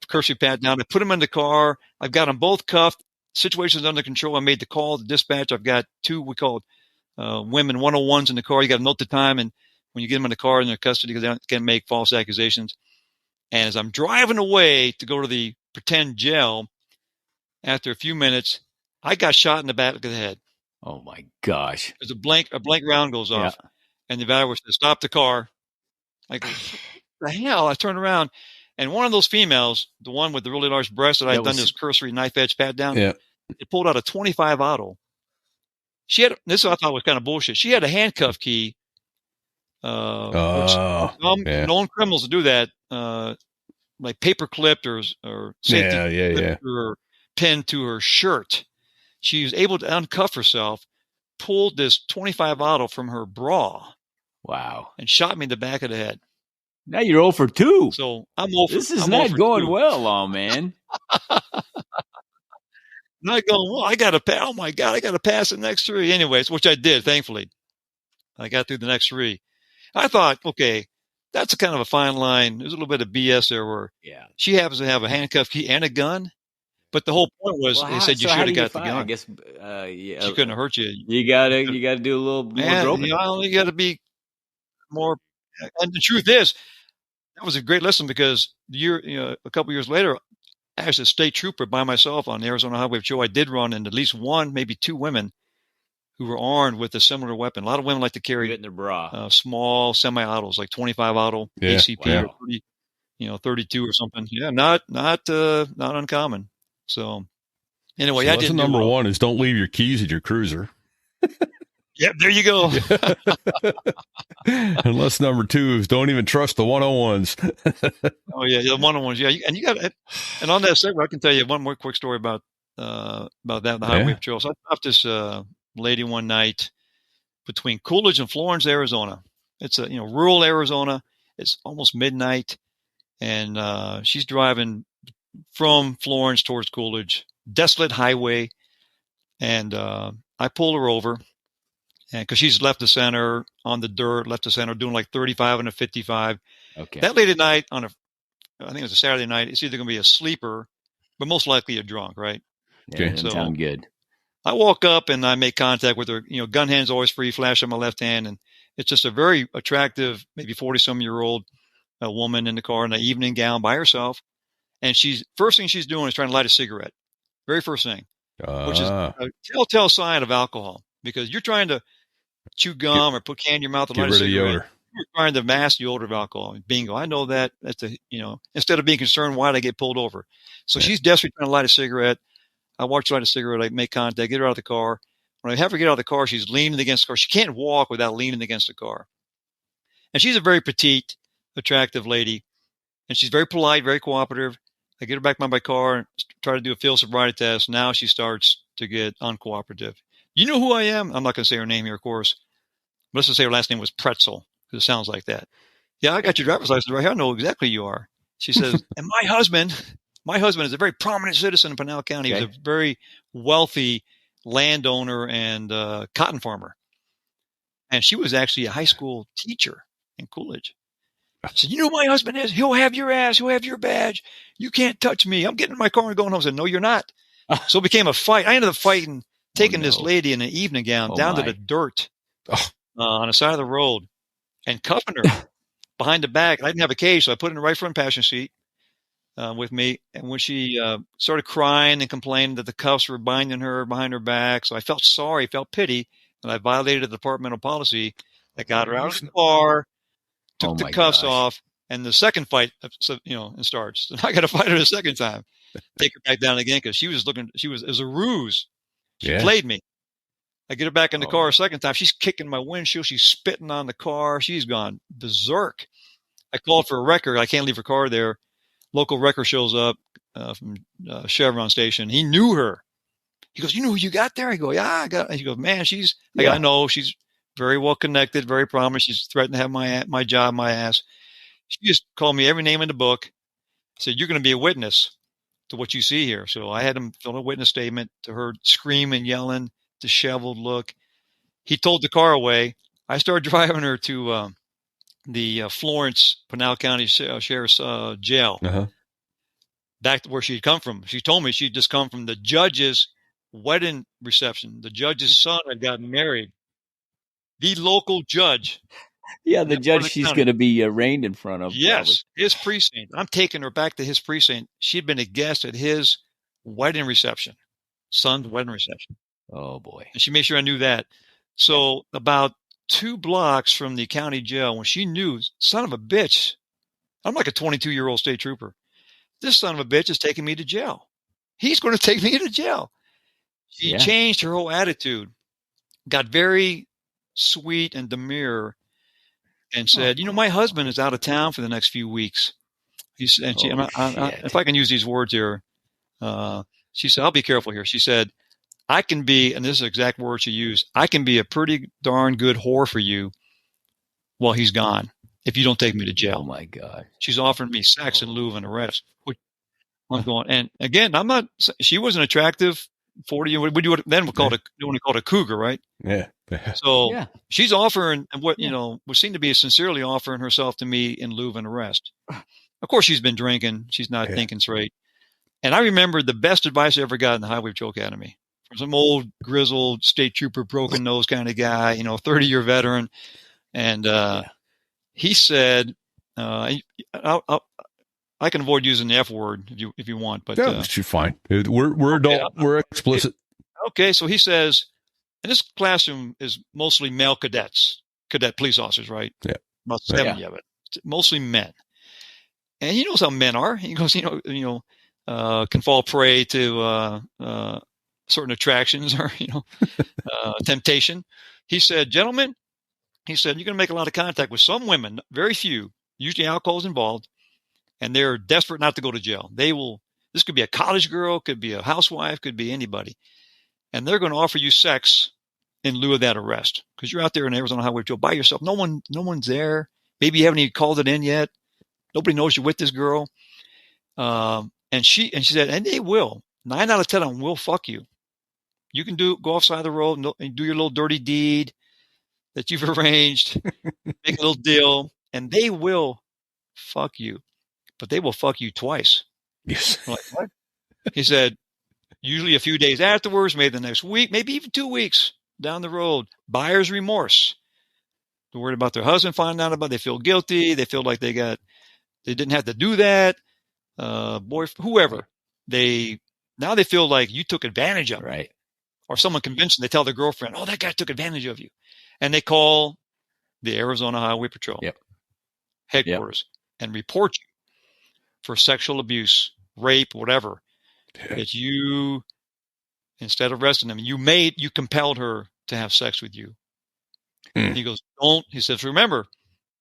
cursory pat down. I put them in the car. I've got them both cuffed. Situation's under control. I made the call to dispatch. I've got two, we called women 101s in the car. You got to note the time, and when you get them in the car in their custody, because they can't make false accusations. And as I'm driving away to go to the pretend jail, after a few minutes, I got shot in the back of the head. Oh my gosh! There's a blank round goes off, and the evaluator says, "Stop the car." I go, "What the hell?" I turn around, and one of those females, the one with the really large breasts that I'd done this cursory knife edge pat down, it pulled out a 25 auto. She had this. I thought was kind of bullshit. She had a handcuff key. Known criminals do that, like paper clipped or safety or pinned to her shirt. She was able to uncuff herself, pulled this 25 auto from her bra. Wow. And shot me in the back of the head. Now you're 0 for 2. So I'm 0 for 2. This is not going well, Lawman. Not going well. I got to pass the next 3. Anyways, which I did, thankfully. I got through the next 3. I thought, okay, that's a kind of a fine line. There's a little bit of BS there where she happens to have a handcuff key and a gun. But the whole point was they said you should have got the gun. I guess she couldn't have hurt you. You gotta do a little more groping. You got to be more. And the truth is, that was a great lesson because a couple years later, as a state trooper by myself on the Arizona Highway Patrol, I did run into at least one, maybe 2 women who were armed with a similar weapon. A lot of women like to carry in their bra, small semi-autos, like 25 auto ACP or 30, 32 or something. Yeah, not uncommon. So anyway, I did. Number 1 is don't leave your keys in your cruiser. Yep, there you go. Unless number 2 is don't even trust the 101s. Oh yeah, the 101s. Yeah, and you got it. And on that segment, I can tell you one more quick story about that the Highway Patrol. So I stopped this lady one night between Coolidge and Florence, Arizona. It's a rural Arizona. It's almost midnight, and she's driving from Florence towards Coolidge, desolate highway. And I pulled her over, and because she's left the center on the dirt, left the center doing like 35 and a 55. Okay. That late at night I think it was a Saturday night, it's either going to be a sleeper, but most likely a drunk, right? Yeah, Okay. doesn't sound good. I walk up and I make contact with her. Gun hand's always free, flash on my left hand, and it's just a very attractive, maybe 40-some-year-old woman in the car in an evening gown by herself. And first thing she's doing is trying to light a cigarette. Very first thing, which is a telltale sign of alcohol, because you're trying to chew gum or put candy in your mouth and light a cigarette. You're trying to mask the odor of alcohol. Bingo. I know that. That's instead of being concerned, why did I get pulled over? So she's desperately trying to light a cigarette. I watch her light a cigarette. I make contact, get her out of the car. When I have her get out of the car, she's leaning against the car. She can't walk without leaning against the car. And she's a very petite, attractive lady. And she's very polite, very cooperative. I get her back by my car and try to do a field sobriety test. Now she starts to get uncooperative. You know who I am? I'm not going to say her name here, of course. But let's just say her last name was Pretzel, because it sounds like that. Yeah, I got your driver's license right here. I know exactly who you are. She says, and my husband is a very prominent citizen in Pinal County. Okay. He was a very wealthy landowner and cotton farmer. And she was actually a high school teacher in Coolidge. I said, you know who my husband is? He'll have your ass. He'll have your badge. You can't touch me. I'm getting in my car and going home. I said, no, you're not. So it became a fight. I ended up fighting, taking this lady in an evening gown down to the dirt on the side of the road and cuffing her behind the back. I didn't have a cage, so I put her in the right front passenger seat with me. And when she started crying and complaining that the cuffs were binding her behind her back, so I felt sorry, felt pity, and I violated a departmental policy that got her out of the car, took the cuffs off, and the second fight, it starts. So I got to fight her the second time, take her back down again, because it was a ruse. She played me. I get her back in the car a second time. She's kicking my windshield. She's spitting on the car. She's gone berserk. I called for a wrecker. I can't leave her car there. Local wrecker shows up from Chevron station. He knew her. He goes, you know who you got there? I go, yeah, I got her. He goes, man, I know she's very well connected, very prominent. She's threatened to have my job, my ass. She just called me every name in the book. Said, you're going to be a witness to what you see here. So I had him fill a witness statement to her screaming, yelling, disheveled look. He towed the car away. I started driving her to the Florence, Pinal County Sheriff's jail, back to where she'd come from. She told me she'd just come from the judge's wedding reception. The judge's son had gotten married. The local judge. Yeah, the judge she's going to be arraigned in front of. Yes, probably. His precinct. I'm taking her back to his precinct. She'd been a guest at his wedding reception, son's wedding reception. Oh, boy. And she made sure I knew that. So about 2 blocks from the county jail, when she knew, son of a bitch, I'm like a 22-year-old state trooper. This son of a bitch is taking me to jail. He's going to take me to jail. She changed her whole attitude, got very sweet and demure, and said, my husband is out of town for the next few weeks. He said, if I can use these words here, she said, I'll be careful here. She said, I can be, and this is the exact word she used, I can be a pretty darn good whore for you while he's gone if you don't take me to jail. Oh, my God. She's offering me sex in lieu of an arrest. I'm going, and again, she was an attractive 40, then we called a cougar, right? Yeah. So she's offering what, would seem to be sincerely offering herself to me in lieu of an arrest. Of course, she's been drinking. She's not thinking straight. And I remember the best advice I ever got in the Highway Patrol Academy from some old grizzled state trooper, broken nose kind of guy, 30-year veteran. And he said, I can avoid using the F word if you want, but you're fine. We're adult. We're explicit. Okay, so he says, and this classroom is mostly male cadet police officers, right? Yeah, about 70 of it, mostly men. And he knows how men are. He goes, can fall prey to certain attractions or temptation. He said, gentlemen, you're going to make a lot of contact with some women, very few. Usually, alcohol is involved. And they're desperate not to go to jail. This could be a college girl, could be a housewife, could be anybody. And they're going to offer you sex in lieu of that arrest. Because you're out there in Arizona Highway Patrol by yourself. No one's there. Maybe you haven't even called it in yet. Nobody knows you're with this girl. And she said, and they will. 9 out of 10 of them will fuck you. You can go offside the road and do your little dirty deed that you've arranged, make a little deal, and they will fuck you, but they will fuck you twice. Yes. I'm like, what? He said, usually a few days afterwards, maybe the next week, maybe even 2 weeks down the road, buyer's remorse. They're worried about their husband finding out about it. They feel guilty. They feel like they didn't have to do that. Whoever. Now they feel like you took advantage of them. Right. Or someone convinced them, they tell their girlfriend, oh, that guy took advantage of you. And they call the Arizona Highway Patrol headquarters and report you for sexual abuse, rape, whatever. That you, instead of arresting them, you compelled her to have sex with you. He goes, he says, remember,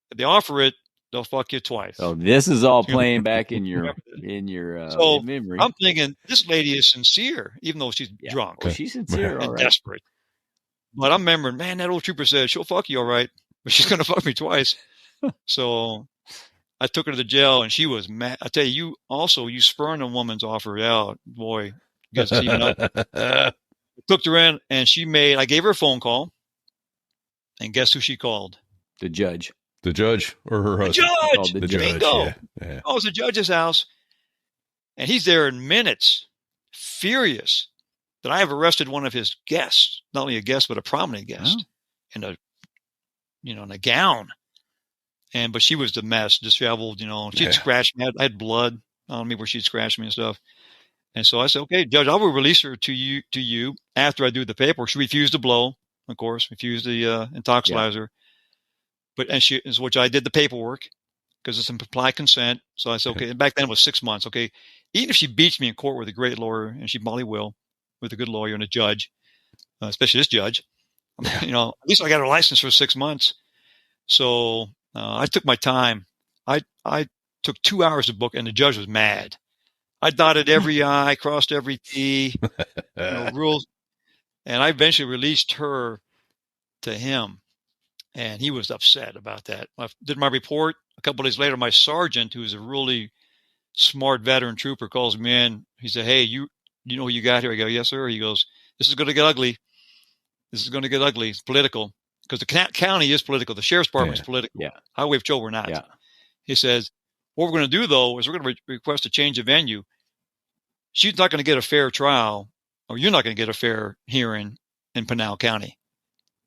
if they offer it, they'll fuck you twice. So this is all playing back in your memory. I'm thinking this lady is sincere, even though she's drunk. Well, she's sincere, and all right. desperate. But I'm remembering, man, that old trooper said she'll fuck you all right, but she's gonna fuck me twice. So I took her to the jail, and she was mad. I tell you, you spurned a woman's offer. Yeah, boy, gets even up. Took her in, and I gave her a phone call, and guess who she called? The judge. The judge or her husband? The judge. Bingo. Yeah. Oh, it's the judge's house. And he's there in minutes, furious that I have arrested one of his guests, not only a guest, but a prominent guest in a gown. But she was the mess, disheveled, she'd scratched me. I had blood on me where she'd scratched me and stuff. And so I said, okay, judge, I will release her to you after I do the paperwork. She refused to blow, of course, refused the intoxilizer. Which I did the paperwork because it's implied consent. So I said, okay. And back then it was 6 months. Okay. Even if she beats me in court with a great lawyer, and she probably will, with a good lawyer and a judge, especially this judge, at least I got her license for 6 months. So I took my time. I took 2 hours to book, and the judge was mad. I dotted every I, crossed every T, rules. And I eventually released her to him. And he was upset about that. I did my report. A couple of days later, my sergeant, who's a really smart veteran trooper, calls me in. He said, hey, you know who you got here? I go, yes, sir. He goes, this is going to get ugly. This is going to get ugly. It's political. Because the county is political. The sheriff's department is political. Yeah. Highway Patrol, we're not. Yeah. He says, what we're going to do, though, is we're going to request a change of venue. She's not going to get a fair trial, or you're not going to get a fair hearing in Pinal County.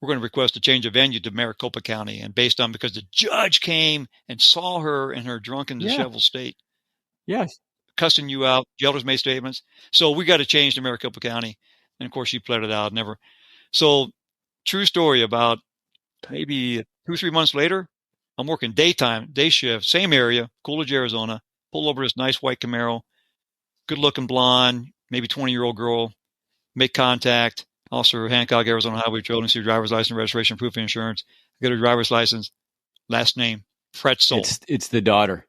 We're going to request a change of venue to Maricopa County, and because the judge came and saw her in her drunken, disheveled state. Yes. Cussing you out. Jailers made statements. So we got to change to Maricopa County. And of course she pled it out. Never. So true story, about maybe 2-3 months later, I'm working day shift, same area, Coolidge, Arizona, pull over this nice white Camaro, good looking blonde, maybe 20-year-old girl, make contact. Officer Hancock, Arizona Highway Patrol, see driver's license, registration, proof of insurance. I get her driver's license, last name, Pretzel. It's the daughter.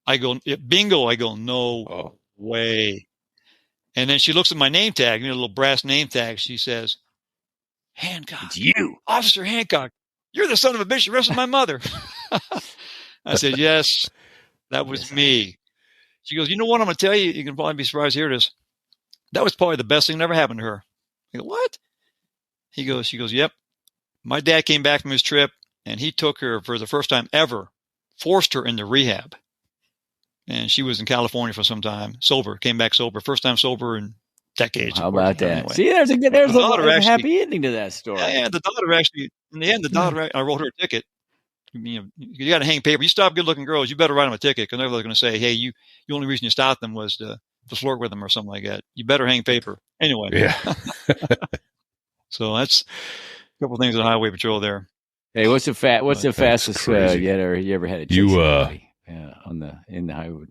I go, bingo. I go, no way. And then she looks at my name tag, a little brass name tag. She says, Hancock. It's you. Officer Hancock. You're the son of a bitch that arrested my mother. I said, yes, that was me. She goes, you know what I'm going to tell you? You can probably be surprised to hear this. That was probably the best thing that ever happened to her. I go, what? She goes, yep. My dad came back from his trip, and he took her for the first time ever, forced her into rehab. And she was in California for some time, sober, came back sober. First time sober in decades. How about that? Anyway. See, there's a happy ending to that story. Yeah, the daughter actually, in the end, I wrote her a ticket. You got to hang paper. You stop good-looking girls, you better write them a ticket, because they're going to say, hey, the only reason you stopped them was to flirt with them or something like that. You better hang paper. Anyway. Yeah. So that's a couple of things on Highway Patrol there. Hey, what's the fastest you ever had to chase in the highway?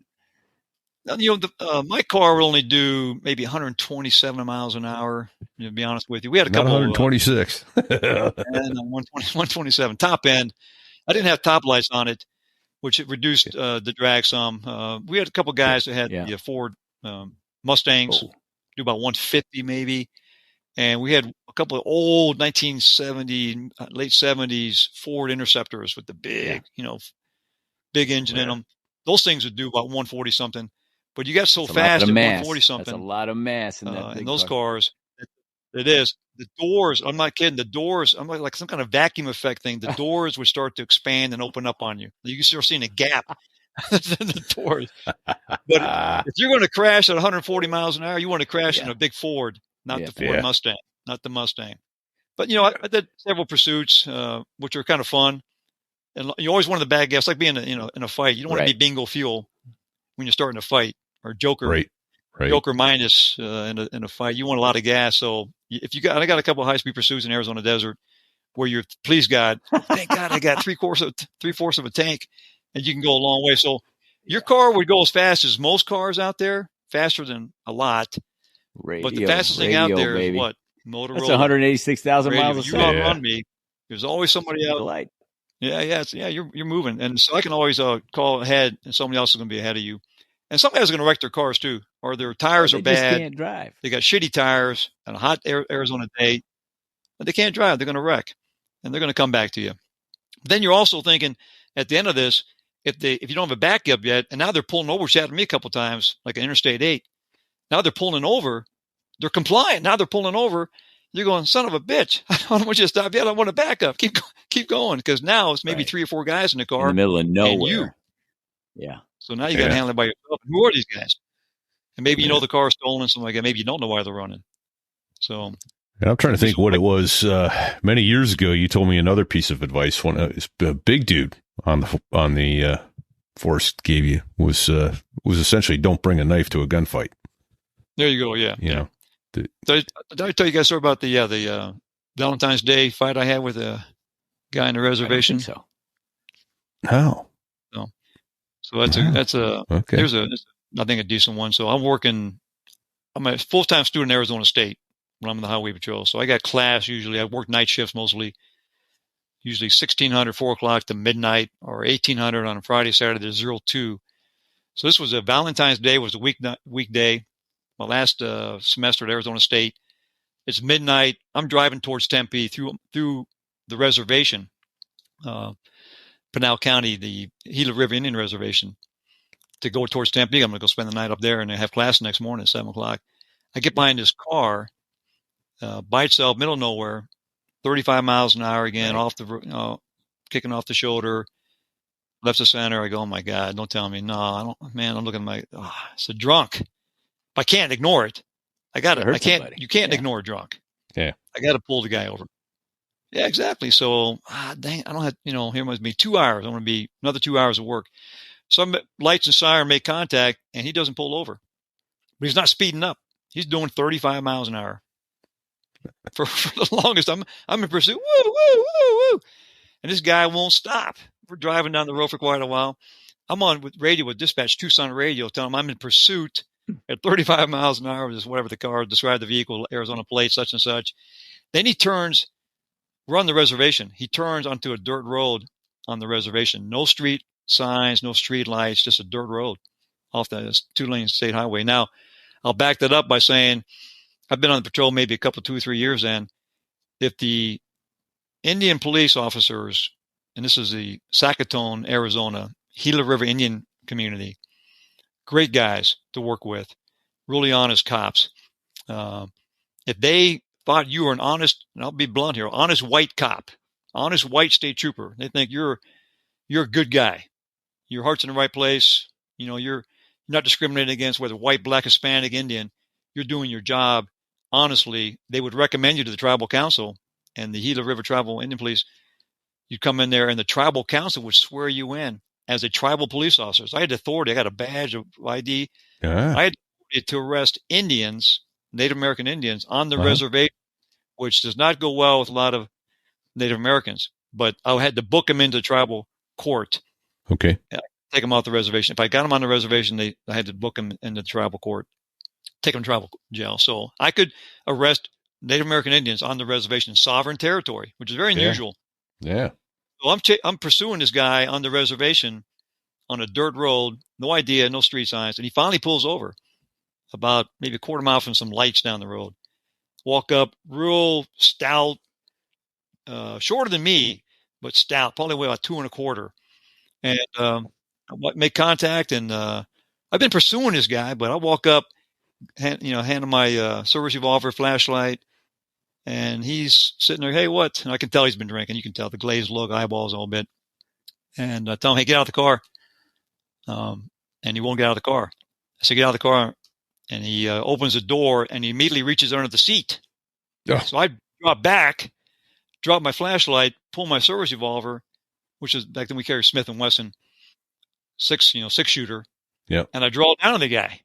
My car will only do maybe 127 miles an hour, to be honest with you. We had a couple 126. And 127 top end. I didn't have top lights on it, which it reduced the drag some. We had a couple guys that had the Ford Mustangs, do about 150 maybe. And we had a couple of old 1970, late 70s Ford Interceptors with the big, big engine in them. Those things would do about 140 something. but you got so That's fast at a 140 something. That's a lot of mass in that big in those car. cars. It is. The doors, I'm not kidding, the doors, I'm like some kind of vacuum effect thing. The doors would start to expand and open up on you. You can start seeing a gap in the doors. But if you're going to crash at 140 miles an hour, you want to crash in a big Ford, not the Ford Mustang, not the Mustang. But, you know, I did several pursuits, which are kind of fun. And you always want the bad guys, like being in a fight. You don't want to be bingo fuel when you're starting a fight, or Joker. Right. Joker minus in a fight. You want a lot of gas. So if you got, I got a couple of high speed pursuits in Arizona desert where you're, please God, thank God I got three-fourths of a tank, and you can go a long way. So your car would go as fast as most cars out there, faster than a lot. But the fastest thing out there is what? Motorola. That's 186,000 miles a second. second. You outrun me. There's always somebody out. Light. You're moving, and so I can always call ahead, and somebody else is going to be ahead of you. And some guys are going to wreck their cars too, or their tires are bad. They just can't drive. They got shitty tires on a hot Arizona day, but they can't drive. They're going to wreck, and they're going to come back to you. Then you're also thinking at the end of this, if you don't have a backup yet, and now they're pulling over, which happened to me a couple of times, like an Interstate 8. Now they're pulling over. They're compliant. Now they're pulling over. You're going, son of a bitch. I don't want you to stop yet. I want a backup. Keep going, because now it's maybe 3 or 4 guys in the car. In the middle of nowhere. And you. Yeah. So now you got to handle it by yourself. Who are these guys? And maybe you know the car is stolen, something like that. Maybe you don't know why they're running. So, and I'm trying to think what it was. Many years ago, you told me another piece of advice. One a big dude on the force gave you was essentially don't bring a knife to a gunfight. There you go. Yeah. You know. Did I tell you guys a story about the Valentine's Day fight I had with a guy in the reservation? I don't think so. How? So that's okay. Here's I think a decent one. So I'm a full-time student in Arizona State when I'm in the highway patrol. So I got class usually. I work night shifts mostly, usually 1600, 4 o'clock to midnight, or 1800 on a Friday, Saturday to 02. So this was a Valentine's Day, was a weekday. My last semester at Arizona State. It's midnight. I'm driving towards Tempe through the reservation, Pinal County, the Gila River Indian Reservation, to go towards Tempe. I'm going to go spend the night up there, and I have class the next morning at 7 o'clock. I get behind this car by itself, middle of nowhere, 35 miles an hour again, kicking off the shoulder, left to center. I go, oh my God, don't tell me. No, I don't, man, I'm looking at it's a drunk. I can't ignore it. You can't ignore a drunk. Yeah. I got to pull the guy over. Yeah, exactly. So, dang, I don't have, here must be 2 hours. I want to be another 2 hours of work. Some lights and siren make contact, and he doesn't pull over. But he's not speeding up. He's doing 35 miles an hour. For the longest, I'm in pursuit. Woo, woo, woo, woo. And this guy won't stop. We're driving down the road for quite a while. I'm on with radio with dispatch, Tucson radio, telling him I'm in pursuit at 35 miles an hour, just whatever the car, describe the vehicle, Arizona plate, such and such. Then he turns, we're on the reservation. He turns onto a dirt road on the reservation. No street signs, no street lights, just a dirt road off the 2-lane state highway. Now, I'll back that up by saying I've been on the patrol maybe a couple, 2 or 3 years, and if the Indian police officers, and this is the Sackatone, Arizona, Gila River Indian community, great guys to work with, really honest cops. If they thought you were an honest, and I'll be blunt here, honest white cop, honest white state trooper, they think you're a good guy. Your heart's in the right place. You're not discriminating against whether white, black, Hispanic, Indian. You're doing your job honestly. They would recommend you to the tribal council and the Gila River Tribal Indian Police. You come in there, and the tribal council would swear you in as a tribal police officer. So I had authority. I got a badge of ID. Yeah. I had authority to arrest Indians, Native American Indians, on the reservation, which does not go well with a lot of Native Americans. But I had to book them into tribal court. Okay. Take them off the reservation. If I got them on the reservation, I had to book them into the tribal court, take them to tribal jail. So I could arrest Native American Indians on the reservation, sovereign territory, which is very unusual. Yeah. So I'm pursuing this guy on the reservation on a dirt road, no idea, no street signs, and he finally pulls over about maybe a quarter mile from some lights down the road. Walk up, real stout, shorter than me, but stout, probably weigh about 2 1/4. And make contact, and I've been pursuing this guy, but I walk up, hand him my service revolver, flashlight, and he's sitting there. Hey, what? And I can tell he's been drinking. You can tell the glazed look, eyeballs a little bit. And I tell him, hey, get out of the car. And he won't get out of the car. I say, get out of the car. And he opens the door and he immediately reaches under the seat. Oh. So I drop back, drop my flashlight, pull my service revolver, which is back then we carried Smith & Wesson, six shooter. Yeah. And I draw down on the guy,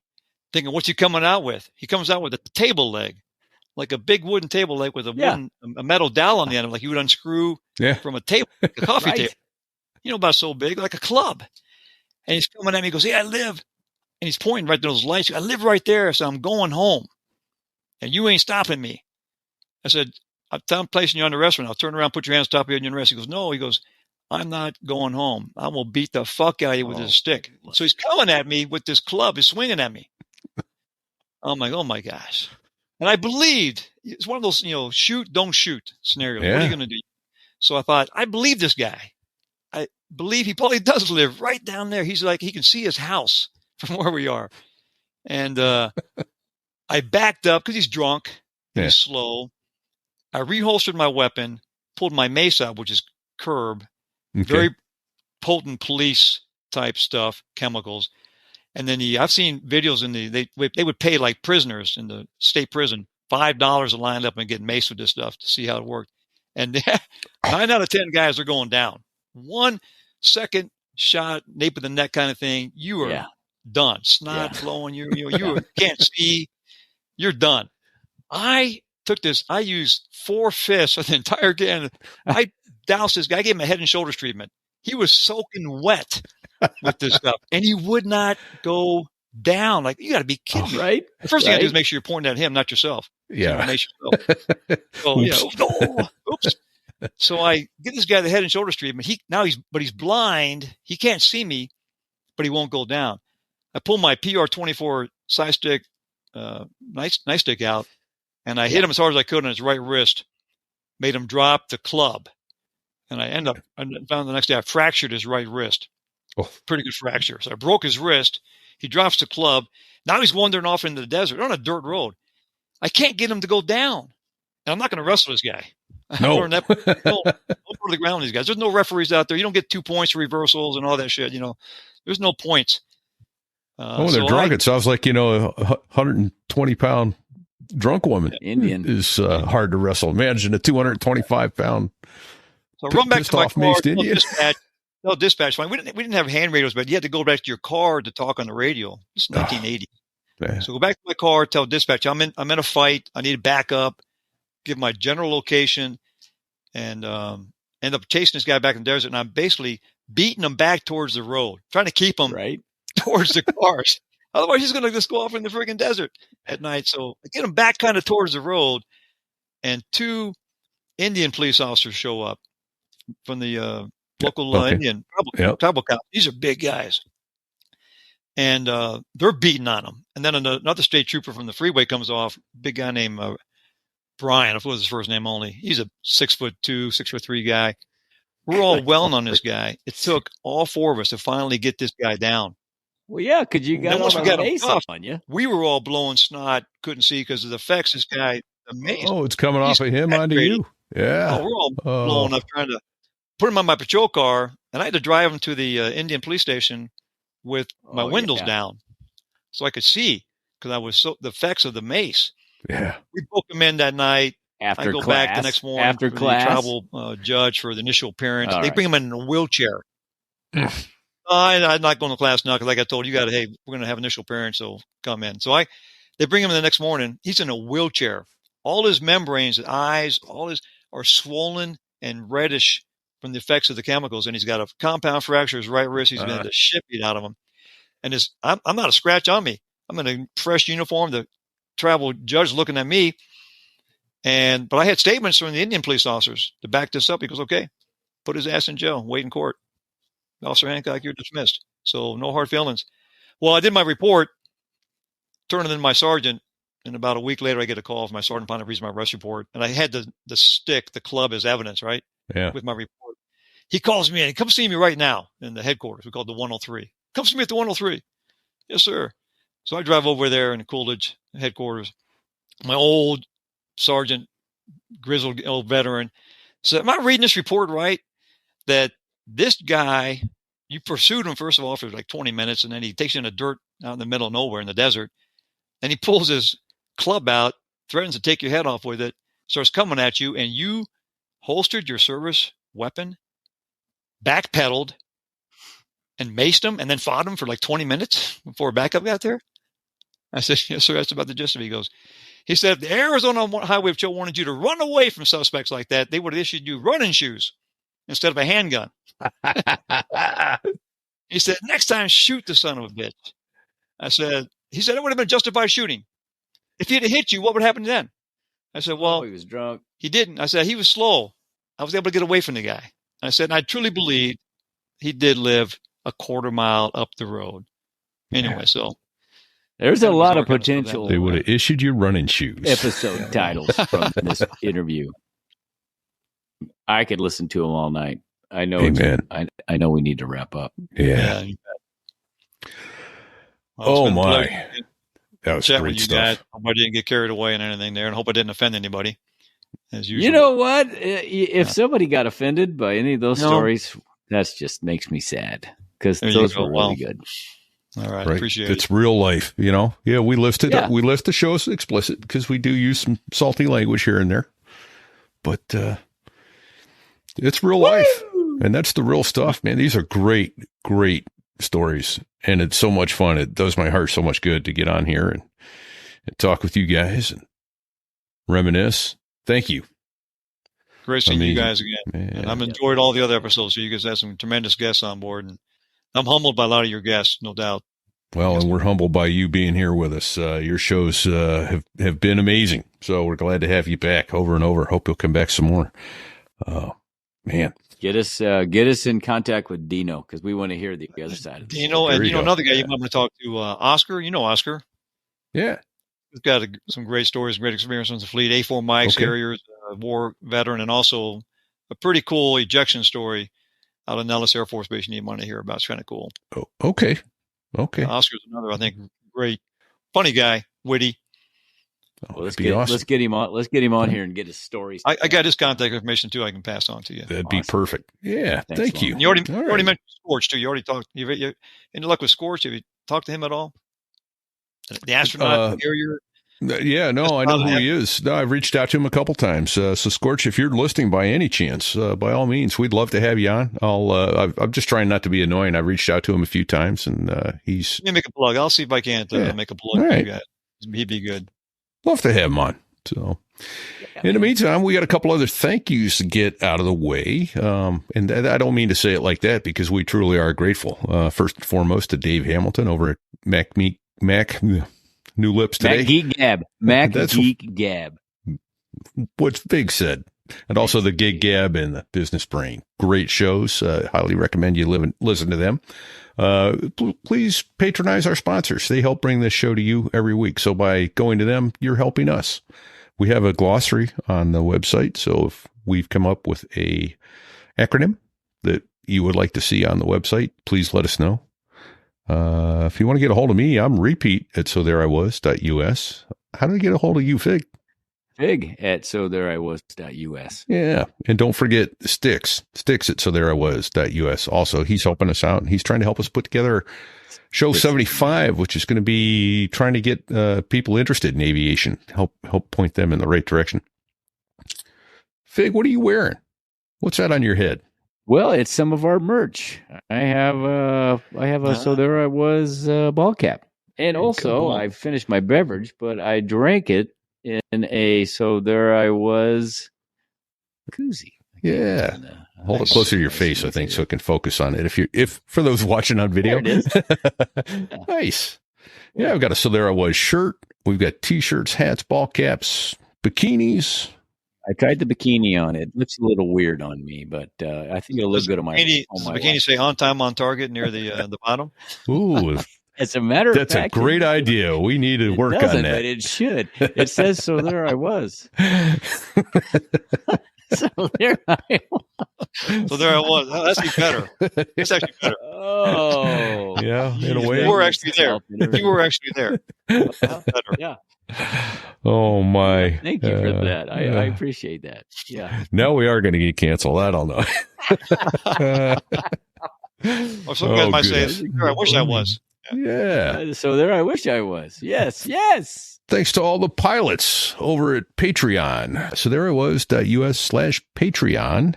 thinking, what's he coming out with? He comes out with a table leg, like a big wooden table leg with a metal dowel on the end of it, like you would unscrew from a table, like a coffee table. About so big, like a club. And he's coming at me, he goes, hey, I live. And he's pointing right to those lights. I live right there, so I'm going home. And you ain't stopping me. I said, I'm placing you under arrest right now. Turn around, put your hands on top of you, and you're under arrest. He goes, no. He goes, I'm not going home. I will beat the fuck out of you with this stick. So he's coming at me with this club. He's swinging at me. I'm like, oh, my gosh. And I believed. It's one of those, shoot, don't shoot scenarios. Yeah. What are you going to do? So I thought, I believe this guy. I believe he probably does live right down there. He's like, he can see his house from where we are. And I backed up because he's drunk. He's slow. I reholstered my weapon, pulled my mace out, which is curb, very potent police type stuff, chemicals. And then I've seen videos they would pay like prisoners in the state prison $5 to line up and get maced with this stuff to see how it worked. And 9 out of 10 guys are going down. 1 second shot, nape of the neck kind of thing, you are done. Snot flowing, you can't see, you're done. I took this, I used 4 fists of the entire game. I doused this guy, I gave him a head and shoulders treatment. He was soaking wet with this stuff, and he would not go down. Like, you got to be kidding me. Right? The first thing I do is make sure you're pointing at him, not yourself. Yeah. So, oops. So I give this guy the head and shoulders treatment. He's blind. He can't see me, but he won't go down. I pull my PR-24 size stick, nightstick out, and I hit him as hard as I could on his right wrist, made him drop the club. And I found the next day I fractured his right wrist. Oh. Pretty good fracture. So I broke his wrist. He drops the club. Now he's wandering off into the desert on a dirt road. I can't get him to go down. And I'm not going to wrestle this guy. No. Don't go to the ground with these guys. There's no referees out there. You don't get 2 points for reversals and all that shit. There's no points. They're drunk. It sounds like, a 120-pound drunk woman. Indian is hard to wrestle. Imagine a 225-pound. So I run back to my car. Dispatch line. We didn't have hand radios, but you had to go back to your car to talk on the radio. It's 1980. So go back to my car, tell dispatch I'm in a fight. I need to back up, give my general location, and end up chasing this guy back in the desert. And I'm basically beating him back towards the road, trying to keep him towards the cars. Otherwise, he's going to just go off in the freaking desert at night. So I get him back kind of towards the road, and 2 Indian police officers show up from the local Indian tribal council. These are big guys. And they're beating on him. And then another state trooper from the freeway comes off, big guy named Brian. I forget his first name only. He's a 6'2", 6'3" guy. We're all welling on this guy. It took all 4 of us to finally get this guy down. Well, yeah, because you got all the mace on you. We were all blowing snot, couldn't see because of the effects. This guy, the mace. Oh, it's coming off of him onto you. Yeah. Oh, we're all blowing up trying to put him on my patrol car, and I had to drive him to the Indian police station with my windows down so I could see because I was the effects of the mace. Yeah. We book him in that night. After I go class, back the next morning after for class. the tribal judge for the initial appearance. They bring him in a wheelchair. I'm not going to class now because like I told you, hey, we're going to have initial appearance, so come in. So they bring him in the next morning. He's in a wheelchair. All his membranes, his eyes, are swollen and reddish from the effects of the chemicals, and he's got a compound fracture in his right wrist. He's been the shit beat out of him. And I'm not a scratch on me. I'm in a fresh uniform. The tribal judge looking at me. But I had statements from the Indian police officers to back this up. He goes, okay, put his ass in jail, wait in court. Officer Hancock, you're dismissed. So no hard feelings. Well, I did my report, turned it in my sergeant, and about a week later I get a call from my sergeant upon reads my arrest report. And I had the stick, the club as evidence, right? Yeah. With my report. He calls me in. Come see me right now in the headquarters. We call it the 103. Come see me at the 103. Yes, sir. So I drive over there in the Coolidge headquarters. My old sergeant, grizzled old veteran, said, am I reading this report right? That this guy, you pursued him, first of all, for like 20 minutes, and then he takes you in the dirt out in the middle of nowhere in the desert, and he pulls his club out, threatens to take your head off with it, starts coming at you, and you holstered your service weapon, backpedaled, and maced him, and then fought him for like 20 minutes before backup got there? I said, yes, sir, that's about the gist of it. He said, if the Arizona Highway Patrol wanted you to run away from suspects like that, they would have issued you running shoes instead of a handgun. He said, next time, shoot the son of a bitch. He said, it would have been justified shooting. If he'd have hit you, what would happen then? I said, well, he was drunk. He didn't. I said, he was slow. I was able to get away from the guy. I said, I truly believe he did live a quarter mile up the road. Anyway, so. There's a lot of potential. They would have issued you running shoes. Episode titles from this interview. I could listen to them all night. I know. Amen. I know we need to wrap up. Yeah. Well, my. That was great stuff. Guys. Hope I didn't get carried away and anything there, and hope I didn't offend anybody. As usual. You know what? If somebody got offended by any of those stories, that just makes me sad because those were really good. All right, appreciate it. It's real life, you know. Yeah, we lift the shows explicit because we do use some salty language here and there, but it's real life, and that's the real stuff, man. These are great stories, and it's so much fun. It does my heart so much good to get on here and talk with you guys and reminisce. Thank you. Great seeing you guys again. Man. And I've enjoyed all the other episodes. So you guys had some tremendous guests on board, and I'm humbled by a lot of your guests, no doubt. Well, and we're humbled by you being here with us. Your shows have been amazing. So we're glad to have you back over and over. Hope you'll come back some more. Man. Get us in contact with Dino because we want to hear the other side of this. Dino, and another guy you might want to talk to, Oscar. You know Oscar. Yeah. He's got some great stories, great experience on the fleet. A4 Mike's Harriers, war veteran, and also a pretty cool ejection story out of Nellis Air Force Base you might want to hear about. It's kind of cool. Oh, okay. Oscar's another, I think, great, funny guy, witty. Well, let's get him on. Let's get him on here and get his stories. I got his contact information too. I can pass on to you. That'd be perfect. Yeah, thank you. And you already mentioned Scorch too. You already talked. You any luck with Scorch? Have you talked to him at all? The astronaut carrier. Yeah, no, I know who he is. No, I've reached out to him a couple times. So Scorch, if you're listening by any chance, by all means, we'd love to have you on. I'm just trying not to be annoying. I've reached out to him a few times, and he's. Let me make a plug. I'll see if I can't make a plug for you guys. He'd be good. Love to have him on. So, in the meantime, we got a couple other thank yous to get out of the way. And I don't mean to say it like that because we truly are grateful. First and foremost to Dave Hamilton over at Mac New Lips today. Mac Geek Gab. What's Big said. And also the Gig Gab and the Business Brain. Great shows. Highly recommend you listen to them. Please patronize our sponsors. They help bring this show to you every week. So by going to them, you're helping us. We have a glossary on the website. So if we've come up with a acronym that you would like to see on the website, please let us know. If you want to get a hold of me, I'm repeat@sothereiwas.us. How do I get a hold of you, Fig? Fig@sothereiwas.us. Yeah. And don't forget Sticks @sothereiwas.us. Also, he's helping us out and he's trying to help us put together show 75, which is going to be trying to get people interested in aviation, help point them in the right direction. Fig, what are you wearing? What's that on your head? Well, it's some of our merch. I have a So There I Was ball cap. And also, I finished my beverage, but I drank it in a So There I Was koozie. Yeah. Hold it closer to your face, I think, so it can focus on it. If for those watching on video. There it is. Nice. Yeah, I've got a So There I Was shirt. We've got t-shirts, hats, ball caps, bikinis. I tried the bikini on. It looks a little weird on me, but I think it'll look good on my. Does the bikini say "on time, on target" near the bottom? Ooh, as a matter of fact, that's a great idea. We need to work on that. But it should. It says "So there I was." So there I was. So there I was. Oh, that's even better. That's actually better. Oh, Yeah, in a way. You were actually there. You were actually there. Better. Yeah. Oh my! Thank you for that. I appreciate that. Yeah. Now we are going to get canceled. I don't know. Or some guys might say, "I wish I was." Yeah. So there, I wish I was. Yes. Yes. Thanks to all the pilots over at Patreon. So there I was.us/Patreon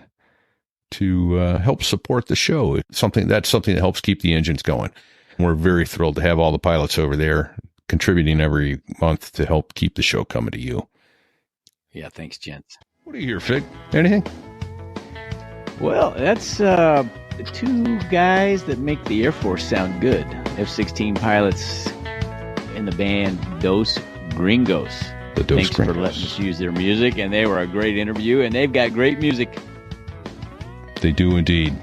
to help support the show. Something that helps keep the engines going. We're very thrilled to have all the pilots over there contributing every month to help keep the show coming to you. Yeah. Thanks, gents. What do you hear, Fig? Anything? Well, that's the two guys that make the Air Force sound good. F-16 pilots in the band Dos Gringos. The Dos Thanks Gringos. for letting us use their music, and they were a great interview, and they've got great music. They do indeed.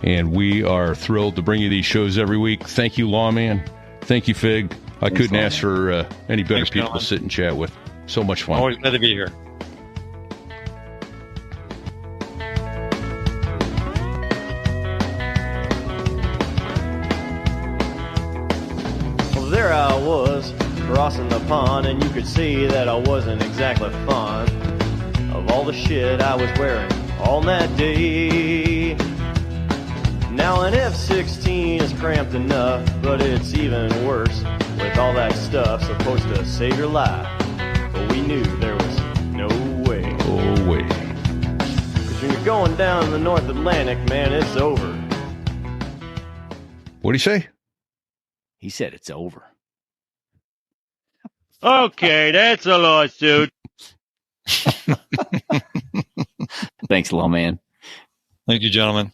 And we are thrilled to bring you these shows every week. Thank you, Lawman. Thank you, Fig. I couldn't ask for any better people to sit and chat with. So much fun. Always glad to be here. Well, there I was, crossing the pond, and you could see that I wasn't exactly fond of all the shit I was wearing on that day. Now an F-16 is cramped enough, but it's even worse with all that stuff supposed to save your life. But we knew there was no way. Oh, wait. 'Cause when you're going down the North Atlantic, man, it's over. What'd he say? He said it's over. Okay, that's a lawsuit. Thanks, Lawman. Thank you, gentlemen.